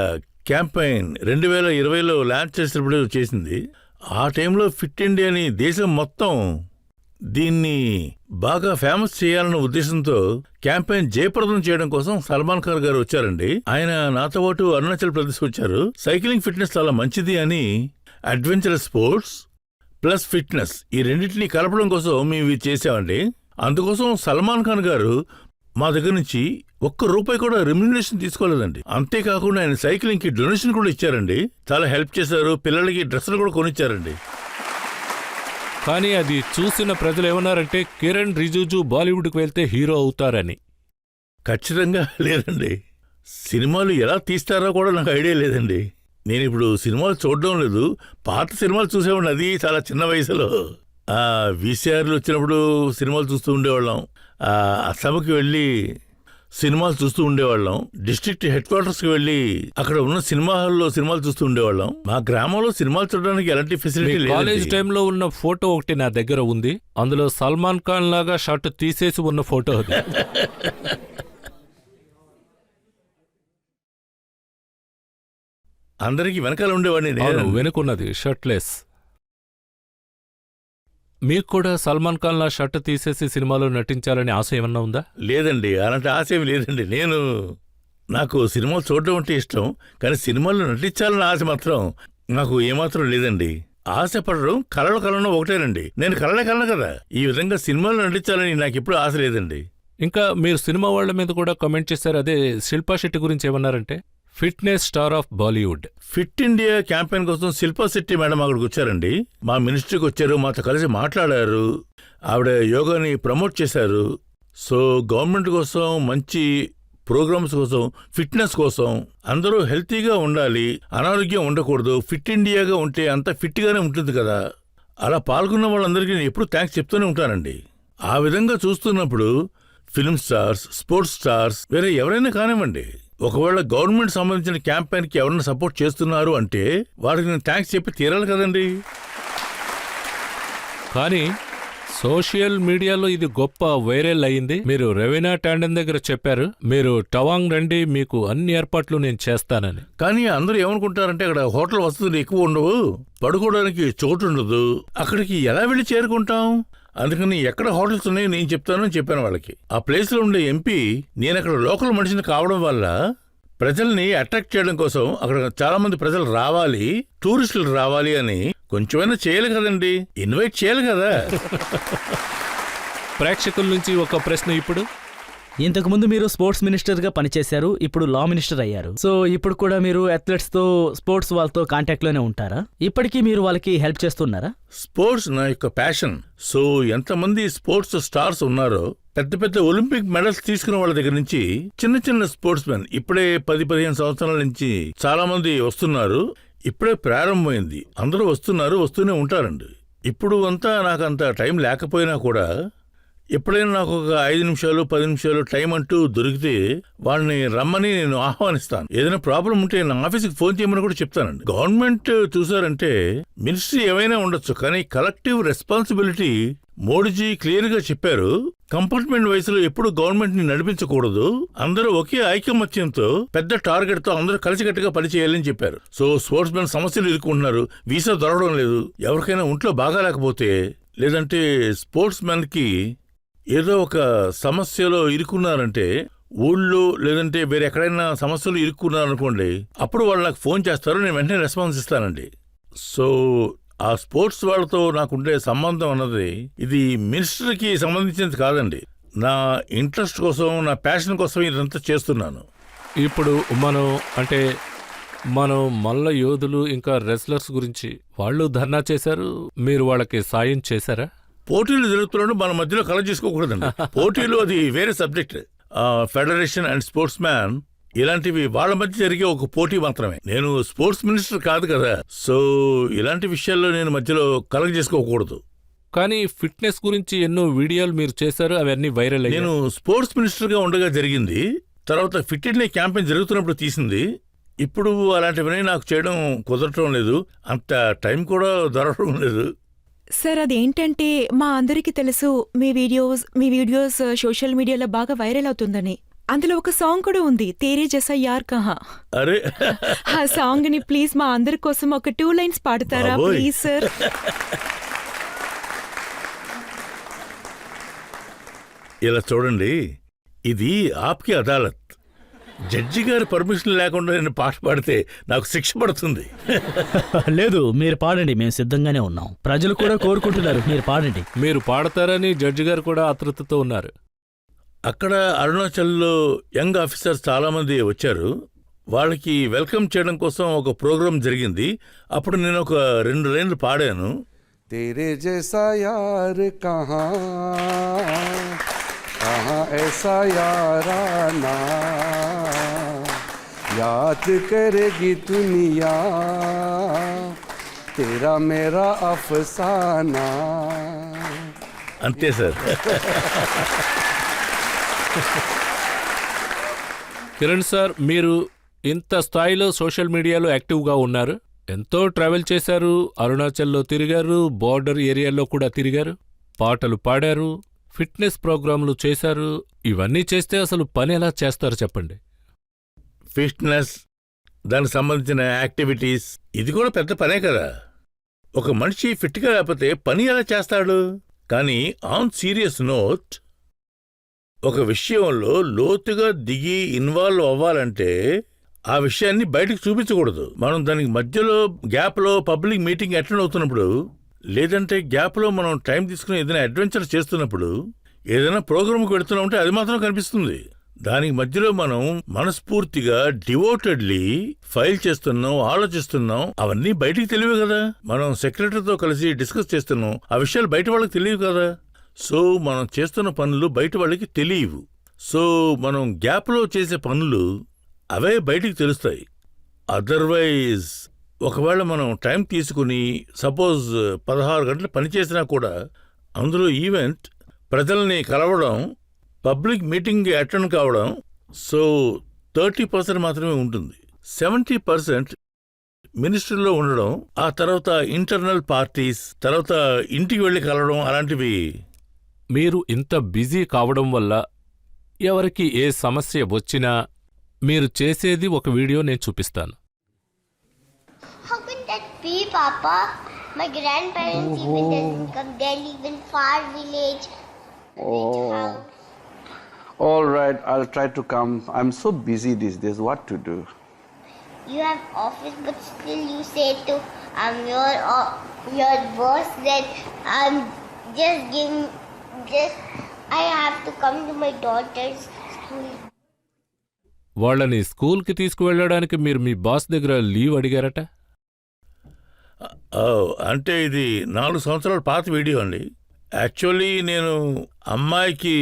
Speaker 5: క్యాంపెయిన్ 2020లో లాంచ్ చేసినప్పుడు చేసింది. ఆ టైంలో ఫిట్ ఇండియాని దేశం మొత్తం దీన్ని బాగా ఫేమస్ చేయాలన్న ఉద్దేశంతో క్యాంపెయిన్ జయప్రదం చేయడం కోసం సల్మాన్ ఖాన్ గారు వచ్చారండి. ఆయన నాతో పాటు అరుణాచల్ ప్రదేశ్ వచ్చారు. సైక్లింగ్ ఫిట్నెస్ చాలా మంచిది అని, అడ్వెంచరస్ స్పోర్ట్స్ ప్లస్ ఫిట్నెస్ ఈ రెండింటినీ కలపడం కోసం మేము ఇది చేసామండి. అందుకోసం సల్మాన్ ఖాన్ గారు మా దగ్గర నుంచి ₹1 కూడా రెమ్యునరేషన్ తీసుకోలేదండి. అంతేకాకుండా ఆయన సైక్లింగ్కి డొనేషన్ కూడా ఇచ్చారండి. చాలా హెల్ప్ చేశారు, పిల్లలకి డ్రెస్సులు కూడా కొనిచ్చారండి.
Speaker 1: కానీ అది చూసిన ప్రజలు ఏమన్నారంటే కిరణ్ రిజిజు బాలీవుడ్కి వెళ్తే హీరో అవుతారని.
Speaker 5: ఖచ్చితంగా లేదండి. సినిమాలు ఎలా తీస్తారో కూడా నాకు ఐడియా లేదండి. నేనిప్పుడు సినిమాలు చూడడం లేదు. పాత సినిమాలు చూసేవాడిని, అది చాలా చిన్న వయసులో. వీసీఆర్లు వచ్చినప్పుడు సినిమాలు చూస్తూ ఉండేవాళ్ళం. అస్సాంకి వెళ్ళి సినిమాలు చూస్తూ ఉండేవాళ్ళం. డిస్ట్రిక్ట్ హెడ్ క్వార్టర్స్కి వెళ్ళి అక్కడ ఉన్న సినిమా హాల్లో సినిమాలు చూస్తూ ఉండేవాళ్ళం. మా గ్రామంలో సినిమాలు చూడడానికి ఎలాంటి ఫెసిలిటీ లేదు.
Speaker 1: కాలేజ్ టైంలో ఉన్న ఫోటో ఒకటి నా దగ్గర ఉంది. అందులో సల్మాన్ ఖాన్ లాగా షర్ట్ తీసేసి ఉన్న ఫోటో అది.
Speaker 5: అందరికి వెనకాల ఉండేవాడిని.
Speaker 1: వెనుకున్నది షర్ట్లెస్. మీకు కూడా సల్మాన్ ఖాన్ లా షర్ట్ తీసేసి సినిమాలో నటించాలని ఆశ ఏమన్నా ఉందా?
Speaker 5: లేదండి, అలాంటి ఆశ ఏమి లేదండి. నాకు సినిమాలు చూడడం అంటే ఇష్టం, కానీ సినిమాల్లో నటించాలన్న ఆశ మాత్రం నాకు ఏమాత్రం లేదండి. ఆశపడడం కలలు ఒకటేనండి. నేను కలను కదా. ఈ విధంగా సినిమాల్లో నటించాలని నాకు ఎప్పుడు ఆశ లేదండి.
Speaker 1: ఇంకా మీరు సినిమా వాళ్ళ మీద కూడా కామెంట్ చేశారు. అదే శిల్పా శెట్టి గురించి ఏమన్నారంటే, fitness star of Bollywood.
Speaker 5: Fit India campaign కోసం శిల్పా శెట్టి మేడం అక్కడికి వచ్చారండి. మా మినిస్ట్రీకి వచ్చారు, మాతో కలిసి మాట్లాడారు. ఆవిడ యోగాని ప్రమోట్ చేశారు. సో గవర్నమెంట్ కోసం, మంచి ప్రోగ్రామ్స్ కోసం, ఫిట్నెస్ కోసం అందరూ హెల్తీగా ఉండాలి, అనారోగ్యం ఉండకూడదు, ఫిట్ ఇండియాగా ఉంటే అంత ఫిట్గానే ఉంటుంది కదా. అలా పాల్గొన్న వాళ్ళందరికీ నేను ఎప్పుడూ థ్యాంక్స్ చెప్తూనే ఉంటానండి. ఆ విధంగా చూస్తున్నప్పుడు ఫిల్మ్ స్టార్స్, స్పోర్ట్స్ స్టార్స్, వేరే ఎవరైనా కానివ్వండి, ఒకవేళ గవర్నమెంట్ సంబంధించిన క్యాంపెయిన్కి ఎవరైనా సపోర్ట్ చేస్తున్నారు అంటే వారికి నేను థ్యాంక్స్ చెప్పి తీరాలి కదండి.
Speaker 1: కానీ సోషల్ మీడియాలో ఇది గొప్ప వైరల్ అయింది. మీరు రవీనా టాండన్ దగ్గర చెప్పారు, మీరు టవాంగ్ రండి, మీకు అన్ని ఏర్పాట్లు నేను చేస్తానని.
Speaker 5: కానీ అందరూ ఏమనుకుంటారంటే అక్కడ హోటల్ వసతులు ఎక్కువ ఉండవు, పడుకోవడానికి చోటు ఉండదు, అక్కడికి ఎలా వెళ్ళి చేరుకుంటాం. అందుకని ఎక్కడ హోటల్స్ ఉన్నాయో నేను చెప్తానని చెప్పాను వాళ్ళకి. ఆ ప్లేస్లో ఉండే ఎంపీ నేను అక్కడ లోకల్ మనిషిని కావడం వల్ల ప్రజల్ని అట్రాక్ట్ చేయడం కోసం అక్కడ చాలా మంది ప్రజలు రావాలి, టూరిస్టులు రావాలి అని కొంచెమైనా చేయాలి కదండి, ఇన్వైట్ చేయాలి కదా.
Speaker 1: ప్రేక్షకుల నుంచి ఒక ప్రశ్న ఇప్పుడు.
Speaker 3: ఇంతకుముందు మీరు స్పోర్ట్స్ మినిస్టర్గా పనిచేశారు, ఇప్పుడు లా మినిస్టర్ అయ్యారు. సో ఇప్పుడు కూడా మీరు అథ్లెట్స్తో, స్పోర్ట్స్ వాళ్ళతో కాంటాక్ట్లోనే ఉంటారా? ఇప్పటికీ మీరు వాళ్ళకి హెల్ప్ చేస్తున్నారా?
Speaker 5: స్పోర్ట్స్ నా యొక్క ప్యాషన్. సో ఎంతమంది స్పోర్ట్స్ స్టార్స్ ఉన్నారో, పెద్ద పెద్ద ఒలింపిక్ మెడల్స్ తీసుకున్న వాళ్ళ దగ్గర నుంచి చిన్న చిన్న స్పోర్ట్స్ మెన్ ఇప్పుడే 10-15 సంవత్సరాల నుంచి చాలా మంది వస్తున్నారు. ఇప్పుడే ప్రారంభమైంది, అందరూ వస్తున్నారు, వస్తూనే ఉంటారండి. ఇప్పుడు అంతా నాకు అంత టైం లేకపోయినా కూడా ఎప్పుడైనా నాకు ఒక 5 నిమిషాలు 10 నిమిషాలు టైం అంటూ దొరికితే వాళ్ళని రమ్మని నేను ఆహ్వానిస్తాను. ఏదైనా ప్రాబ్లం ఉంటే నా ఆఫీస్కి ఫోన్ చేయమని కూడా చెప్తానండి. గవర్నమెంట్ చూసారంటే మినిస్ట్రీ ఏమైనా ఉండొచ్చు, కానీ కలెక్టివ్ రెస్పాన్సిబిలిటీ మోడీజీ క్లియర్ గా చెప్పారు. కంపార్ట్మెంట్ వయసులో ఎప్పుడు గవర్నమెంట్ ని నడిపించకూడదు, అందరూ ఒకే ఐకమత్యంతో పెద్ద టార్గెట్ తో అందరూ కలిసికట్టుగా పనిచేయాలని చెప్పారు. సో స్పోర్ట్స్ మెన్ సమస్యలు ఎదుర్కొంటున్నారు, వీసా దొరకడం లేదు, ఎవరికైనా ఒంట్లో బాగాలేకపోతే లేదంటే స్పోర్ట్స్ మెన్ కి ఏదో ఒక సమస్యలో ఇరుక్కున్నారంటే, ఊళ్ళో లేదంటే వేరే ఎక్కడైనా సమస్యలు ఇరుక్కున్నారనుకోండి, అప్పుడు వాళ్ళు నాకు ఫోన్ చేస్తారు, నేను వెంటనే రెస్పాన్స్ ఇస్తానండి. సో ఆ స్పోర్ట్స్ వాళ్ళతో నాకుండే సంబంధం అన్నది ఇది మినిస్టర్కి సంబంధించింది కాదండి. నా ఇంట్రెస్ట్ కోసం, నా ప్యాషన్ కోసం ఇదంతా చేస్తున్నాను.
Speaker 1: ఇప్పుడు మనం మల్ల యోధులు ఇంకా రెస్లర్స్ గురించి వాళ్ళు ధర్నా చేశారు, మీరు వాళ్ళకి సాయం చేశారా?
Speaker 5: పోటీలు జరుగుతున్నప్పుడు మన మధ్యలో కలెక్ట్ చేసుకోకూడదండి. పోటీలు అది వేరే subject. Federation and sports man ఇలాంటివి వాళ్ళ మధ్య జరిగే ఒక పోటీ మాత్రమే. నేను స్పోర్ట్స్ మినిస్టర్ కాదు కదా, సో ఇలాంటి విషయాల్లో నేను మధ్యలో కలెక్ట్ చేసుకోకూడదు.
Speaker 1: కానీ ఫిట్నెస్ గురించి ఎన్నో వీడియోలు మీరు చేశారు, అవన్నీ వైరల్ అయ్యాయి.
Speaker 5: నేను స్పోర్ట్స్ మినిస్టర్గా ఉండగా జరిగింది, తర్వాత ఫిట్ ఇండియా క్యాంపెయిన్ జరుగుతున్నప్పుడు తీసింది. ఇప్పుడు అలాంటివన్నీ నాకు చేయడం కుదరటం లేదు, అంత టైం కూడా దొరకడం లేదు.
Speaker 6: సార్ అదేంటంటే మా అందరికీ తెలుసు మీ వీడియోస్ సోషల్ మీడియాలో బాగా వైరల్ అవుతుందని. అందులో ఒక సాంగ్ కూడా ఉంది, తేరే జైసా యార్ కహా.
Speaker 5: అరే
Speaker 6: ఆ సాంగ్ ని ప్లీజ్ మా అందరి కోసం ఒక 2 లైన్స్ పాడతారా
Speaker 5: బాబోయ్.
Speaker 6: Please sir?
Speaker 5: ఇలా చూడండి, ఇది ఆప్కి అదాలత్. జడ్జి గారి పర్మిషన్ లేకుండా నేను పాట పాడితే నాకు శిక్ష పడుతుంది.
Speaker 3: లేదు, మీరు పాడండి, మేము సిద్ధంగానే ఉన్నాం. ప్రజలు కూడా కోరుకుంటున్నారు, మీరు పాడండి.
Speaker 1: మీరు పాడతారని జడ్జి గారు కూడా ఆతృతతో ఉన్నారు.
Speaker 5: అక్కడ అరుణాచల్లో యంగ్ ఆఫీసర్స్ చాలామంది వచ్చారు, వాళ్ళకి వెల్కమ్ చేయడం కోసం ఒక ప్రోగ్రాం జరిగింది. అప్పుడు నేను ఒక 2 లైన్లు పాడాను.
Speaker 4: तेरे जैसा यार कहाँ कहाँ ऐसा याराना, याद करेगी दुनिया तेरा मेरा अफसाना.
Speaker 5: అంతే సార్.
Speaker 1: కిరణ్ సార్, మీరు ఇంత స్థాయిలో సోషల్ మీడియాలో యాక్టివ్గా ఉన్నారు, ఎంతో ట్రావెల్ చేశారు, అరుణాచల్లో తిరిగారు, బార్డర్ ఏరియాలో కూడా తిరిగారు, పాటలు పాడారు, ఫిట్నెస్ ప్రోగ్రాంలు చేశారు. ఇవన్నీ చేస్తే అసలు పని ఎలా చేస్తారు చెప్పండి?
Speaker 5: ఫిట్నెస్, దానికి సంబంధించిన యాక్టివిటీస్, ఇది కూడా పెద్ద పనే కదా. ఒక మనిషి ఫిట్గా లేకపోతే పని ఎలా చేస్తాడు? కానీ ఆన్ సీరియస్ నోట్, ఒక విషయంలో లోతుగా దిగి ఇన్వాల్వ్ అవ్వాలంటే ఆ విషయాన్ని బయటకు చూపించకూడదు. మనం దానికి మధ్యలో గ్యాప్లో పబ్లిక్ మీటింగ్ అటెండ్ అవుతున్నప్పుడు, లేదంటే గ్యాప్లో మనం టైం తీసుకుని ఏదైనా అడ్వెంచర్ చేస్తున్నప్పుడు, ఏదైనా ప్రోగ్రామ్కి వెళుతున్నామంటే అది మాత్రం కనిపిస్తుంది. దానికి మధ్యలో మనం మనస్ఫూర్తిగా డివోటెడ్లీ ఫైల్ చేస్తున్నాం, ఆలోచిస్తున్నాం, అవన్నీ బయటికి తెలియవు కదా. మనం సెక్రటరీతో కలిసి డిస్కస్ చేస్తున్నాం, ఆ విషయాలు బయట వాళ్ళకి తెలియవు కదా. సో మనం చేస్తున్న పనులు బయట వాళ్ళకి తెలియవు. సో మనం గ్యాప్లో చేసే పనులు అవే బయటికి తెలుస్తాయి. అదర్వైజ్ ఒకవేళ మనం టైం తీసుకుని సపోజ్ 16 గంటలు పనిచేసినా కూడా అందులో ఈవెంట్, ప్రజల్ని కలవడం, పబ్లిక్ మీటింగ్ అటెండ్ కావడం, సో 30% మాత్రమే ఉంటుంది. 70% మినిస్ట్రీలో ఉండడం, ఆ తర్వాత ఇంటర్నల్ పార్టీస్, తర్వాత ఇంటికి వెళ్ళి కలవడం అలాంటివి.
Speaker 1: మీరు ఇంత బిజీ కావడం వల్ల ఎవరికి ఏ సమస్య వచ్చినా మీరు చేసేది ఒక వీడియో నేను చూపిస్తాను.
Speaker 8: How could that be, Papa? My grandparents even didn't come. They live in far village.
Speaker 4: Oh. All right, I'll try to come. I'm so busy these days. What to do?
Speaker 8: You have office, but still you say to your boss that I have to come to my daughter's school.
Speaker 1: వాళ్ళని స్కూల్కి తీసుకువెళ్ళడానికి మీరు మీ boss దగ్గర leave అడిగారట.
Speaker 5: అంటే ఇది 4 సంవత్సరాల పాత వీడియో అండి. యాక్చువల్లీ నేను అమ్మాయికి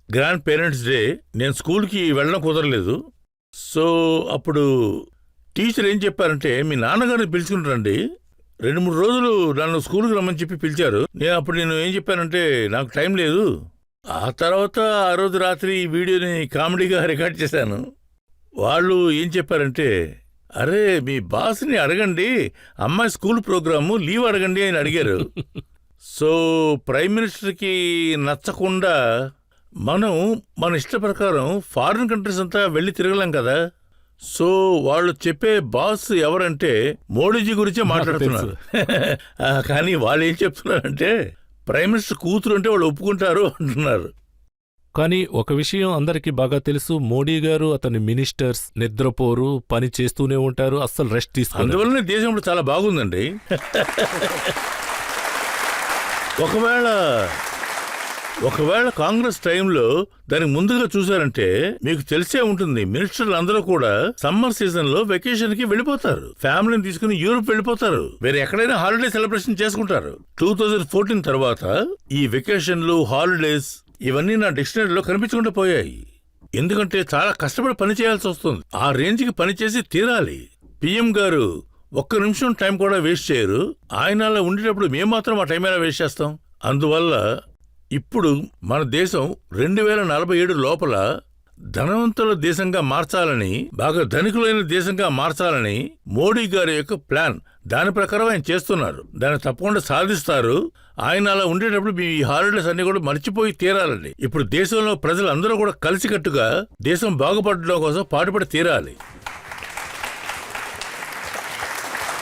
Speaker 5: గ్రాండ్ పేరెంట్స్ డే నేను స్కూల్కి వెళ్ళడం కుదరలేదు. సో అప్పుడు టీచర్ ఏం చెప్పారంటే, మీ నాన్నగారిని పిలుచుకుంటారండి, 2-3 రోజులు నన్ను స్కూల్కి రమ్మని చెప్పి పిలిచారు. నేను ఏం చెప్పానంటే నాకు టైం లేదు. ఆ తర్వాత ఆ రోజు రాత్రి ఈ వీడియోని కామెడీగా రికార్డ్ చేశాను. వాళ్ళు ఏం చెప్పారంటే, అరే మీ బాస్ని అడగండి, అమ్మాయి స్కూల్ ప్రోగ్రాము లీవ్ అడగండి అని అడిగారు. సో ప్రైమ్ మినిస్టర్కి నచ్చకుండా మనం మన ఇష్ట ప్రకారం ఫారిన్ కంట్రీస్ అంతా వెళ్ళి తిరగలేం కదా. సో వాళ్ళు చెప్పే బాస్ ఎవరంటే మోడీజీ గురించే మాట్లాడుతున్నారు. కానీ వాళ్ళు ఏం చెప్తున్నారంటే, ప్రైమ్ మినిస్టర్ కూతురు అంటే వాళ్ళు ఒప్పుకుంటారు అంటున్నారు.
Speaker 1: కానీ ఒక విషయం అందరికీ బాగా తెలుసు, మోడీ గారు అతని మినిస్టర్స్ నిద్రపోరు, పని చేస్తూనే ఉంటారు, అస్సలు రెస్ట్ తీసుకోరు.
Speaker 5: అందువల్లనే దేశం ఇప్పుడు చాలా బాగుందండి. ఒకవేళ కాంగ్రెస్ టైంలో దానికి ముందుగా చూశారంటే మీకు తెలిసే ఉంటుంది, మినిస్టర్లు అందరూ కూడా సమ్మర్ సీజన్ లో వెకేషన్ కి వెళ్ళిపోతారు, ఫ్యామిలీని తీసుకుని యూరోప్ వెళ్ళిపోతారు, వేరే ఎక్కడైనా హాలిడే సెలబ్రేషన్ చేసుకుంటారు. 2014 తర్వాత ఈ వెకేషన్లు, హాలిడేస్ ఇవన్నీ నా డిక్షనరీలో కనిపించకుండా పోయాయి. ఎందుకంటే చాలా కష్టపడి పని చేయాల్సి వస్తుంది. ఆ రేంజ్కి పని చేసి తీరాలి. పిఎం గారు ఒక్క నిమిషం టైం కూడా వేస్ట్ చేయరు. ఆయన అలా ఉండేటప్పుడు మేము మాత్రం ఆ టైం ఎలా వేస్ట్ చేస్తాం? అందువల్ల ఇప్పుడు మన దేశం 2047 లోపల ధనవంతుల దేశంగా మార్చాలని, బాగా ధనికులైన దేశంగా మార్చాలని మోడీ గారి యొక్క ప్లాన్. దాని ప్రకారం ఆయన చేస్తున్నారు. దాన్ని తప్పకుండా సాధిస్తారు. ఆయన అలా ఉండేటప్పుడు మీ హాలిడేస్ అన్ని కూడా మర్చిపోయి తీరాలండి. ఇప్పుడు దేశంలో ప్రజలందరూ కూడా కలిసికట్టుగా దేశం బాగుపడడం కోసం పాటుపడి తీరాలి.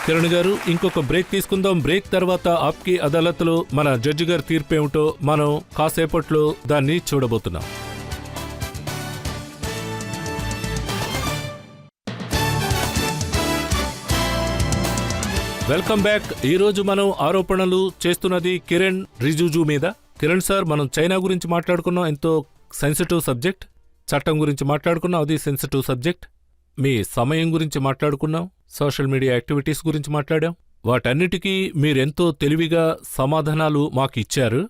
Speaker 1: కిరణ్ గారు, ఇంకొక బ్రేక్ తీసుకుందాం. బ్రేక్ తర్వాత ఆప్కి అదాలత్లో మన జడ్జి గారి తీర్పు ఏమిటో మనం కాసేపట్లో దాన్ని చూడబోతున్నాం. Welcome back. ఈరోజు మనం ఆరోపణలు చేస్తున్నది కిరణ్ రిజిజు మీద. కిరణ్ సార్, మనం చైనా గురించి మాట్లాడుకున్నాం, ఎంతో సెన్సిటివ్ సబ్జెక్ట్. చట్టం గురించి మాట్లాడుకున్నాం, అది సెన్సిటివ్ సబ్జెక్ట్. మీ సమయం గురించి మాట్లాడుకున్నాం, సోషల్ మీడియా యాక్టివిటీస్ గురించి మాట్లాడాం. వాటన్నిటికీ మీరెంతో తెలివిగా సమాధానాలు మాకు ఇచ్చారు.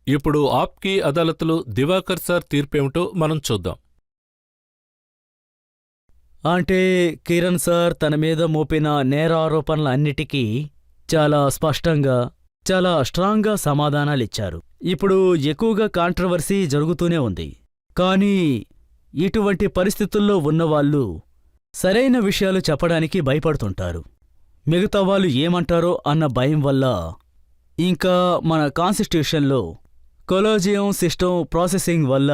Speaker 1: ఇప్పుడు ఆప్కి అదాలత్లో దివాకర్ సార్ తీర్పేమిటో మనం చూద్దాం.
Speaker 3: అంటే కిరణ్ సార్ తన మీద మోపిన నేర ఆరోపణలన్నిటికీ చాలా స్పష్టంగా, చాలా స్ట్రాంగ్గా సమాధానాలిచ్చారు. ఇప్పుడు ఎక్కువగా కాంట్రవర్సీ జరుగుతూనే ఉంది. కానీ ఇటువంటి పరిస్థితుల్లో ఉన్నవాళ్ళు సరైన విషయాలు చెప్పడానికి భయపడుతుంటారు. మిగతా వాళ్ళు ఏమంటారో అన్న భయం వల్ల. ఇంకా మన కాన్స్టిట్యూషన్లో కొలోజియం సిస్టమ్ ప్రాసెసింగ్ వల్ల.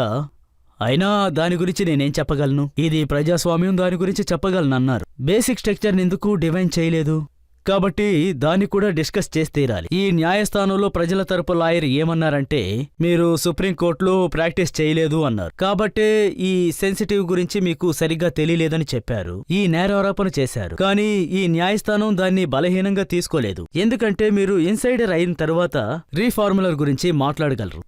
Speaker 3: అయినా దాని గురించి నేనేం చెప్పగలను, ఇది ప్రజాస్వామ్యం, దాని గురించి చెప్పగలనన్నారు. బేసిక్ స్ట్రక్చర్ని ఎందుకు డివైన్ చేయలేదు? కాబట్టి దాన్ని కూడా డిస్కస్ చేసి తీరాలి. ఈ న్యాయస్థానంలో ప్రజల తరపు లాయర్ ఏమన్నారంటే, మీరు సుప్రీంకోర్టులో ప్రాక్టీస్ చేయలేదు అన్నారు. కాబట్టే ఈ సెన్సిటివ్ గురించి మీకు సరిగ్గా తెలియలేదని చెప్పారు, ఈ నేరారోపణ చేశారు. కానీ ఈ న్యాయస్థానం దాన్ని బలహీనంగా తీసుకోలేదు. ఎందుకంటే మీరు ఇన్సైడర్ అయిన తర్వాత రీఫార్ములర్ గురించి మాట్లాడగలరు.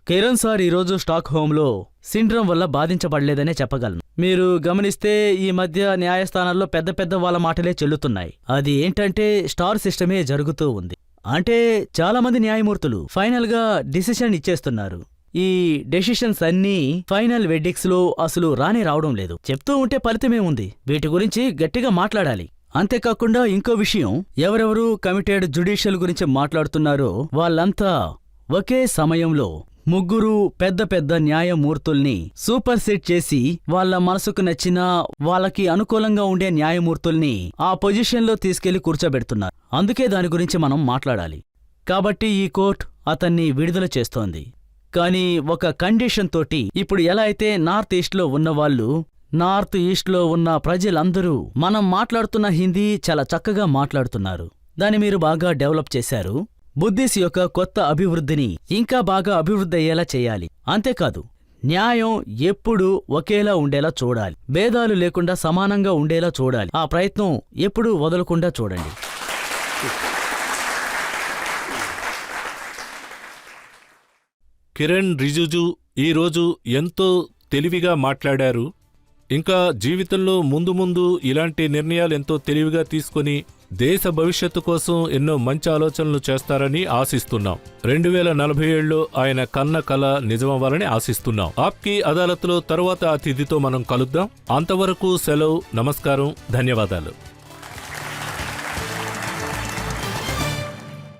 Speaker 3: కిరణ్ సార్ ఈరోజు స్టాక్ హోమ్లో సిండ్రోమ్ వల్ల బాధించబడలేదనే చెప్పగలను. మీరు గమనిస్తే ఈ మధ్య న్యాయస్థానాల్లో పెద్ద పెద్ద వాళ్ళ మాటలే చెల్లుతున్నాయి. అది ఏంటంటే స్టార్ సిస్టమే జరుగుతూ ఉంది. అంటే చాలా మంది న్యాయమూర్తులు ఫైనల్ గా డిసిషన్ ఇచ్చేస్తున్నారు. ఈ డెసిషన్స్ అన్నీ ఫైనల్ వెడ్డిక్స్ లో అసలు రావడం లేదు. చెప్తూ ఉంటే ఫలితమే ఉంది. వీటి గురించి గట్టిగా మాట్లాడాలి. అంతేకాకుండా ఇంకో విషయం, ఎవరెవరు కమిటెడ్ జుడిషియల్ గురించి మాట్లాడుతున్నారో వాళ్ళంతా ఒకే సమయంలో ముగ్గురు పెద్ద పెద్ద న్యాయమూర్తుల్ని సూపర్ సెట్ చేసి వాళ్ళ మనసుకు నచ్చిన వాళ్ళకి అనుకూలంగా ఉండే న్యాయమూర్తుల్ని ఆ పొజిషన్లో తీసుకెళ్లి కూర్చోబెడుతున్నారు. అందుకే దాని గురించి మనం మాట్లాడాలి. కాబట్టి ఈ కోర్టు అతన్ని విడుదల చేస్తోంది. కానీ ఒక కండిషన్ తోటి. ఇప్పుడు ఎలా అయితే నార్త్ ఈస్ట్లో ఉన్నవాళ్ళు, నార్త్ ఈస్ట్లో ఉన్న ప్రజలందరూ మనం మాట్లాడుతున్న హిందీ చాలా చక్కగా మాట్లాడుతున్నారు. దాన్ని మీరు బాగా డెవలప్ చేశారు. బుద్ధిస్ యొక్క కొత్త అభివృద్ధిని ఇంకా బాగా అభివృద్ధి అయ్యేలా చేయాలి. అంతేకాదు, న్యాయం ఎప్పుడూ ఒకేలా ఉండేలా చూడాలి. భేదాలు లేకుండా సమానంగా ఉండేలా చూడాలి. ఆ ప్రయత్నం ఎప్పుడూ వదలకుండా చూడండి.
Speaker 1: కిరణ్ రిజిజు ఈరోజు ఎంతో తెలివిగా మాట్లాడారు. ఇంకా జీవితంలో ముందు ముందు ఇలాంటి నిర్ణయాలు ఎంతో తెలివిగా తీసుకుని దేశ భవిష్యత్తు కోసం ఎన్నో మంచి ఆలోచనలు చేస్తారని ఆశిస్తున్నాం. 2047లో ఆయన కన్న కల నిజమవ్వాలని ఆశిస్తున్నాం. ఆప్కి అదాలత్లో తరువాత అతిథితో మనం కలుద్దాం. అంతవరకు సెలవు. నమస్కారం. ధన్యవాదాలు.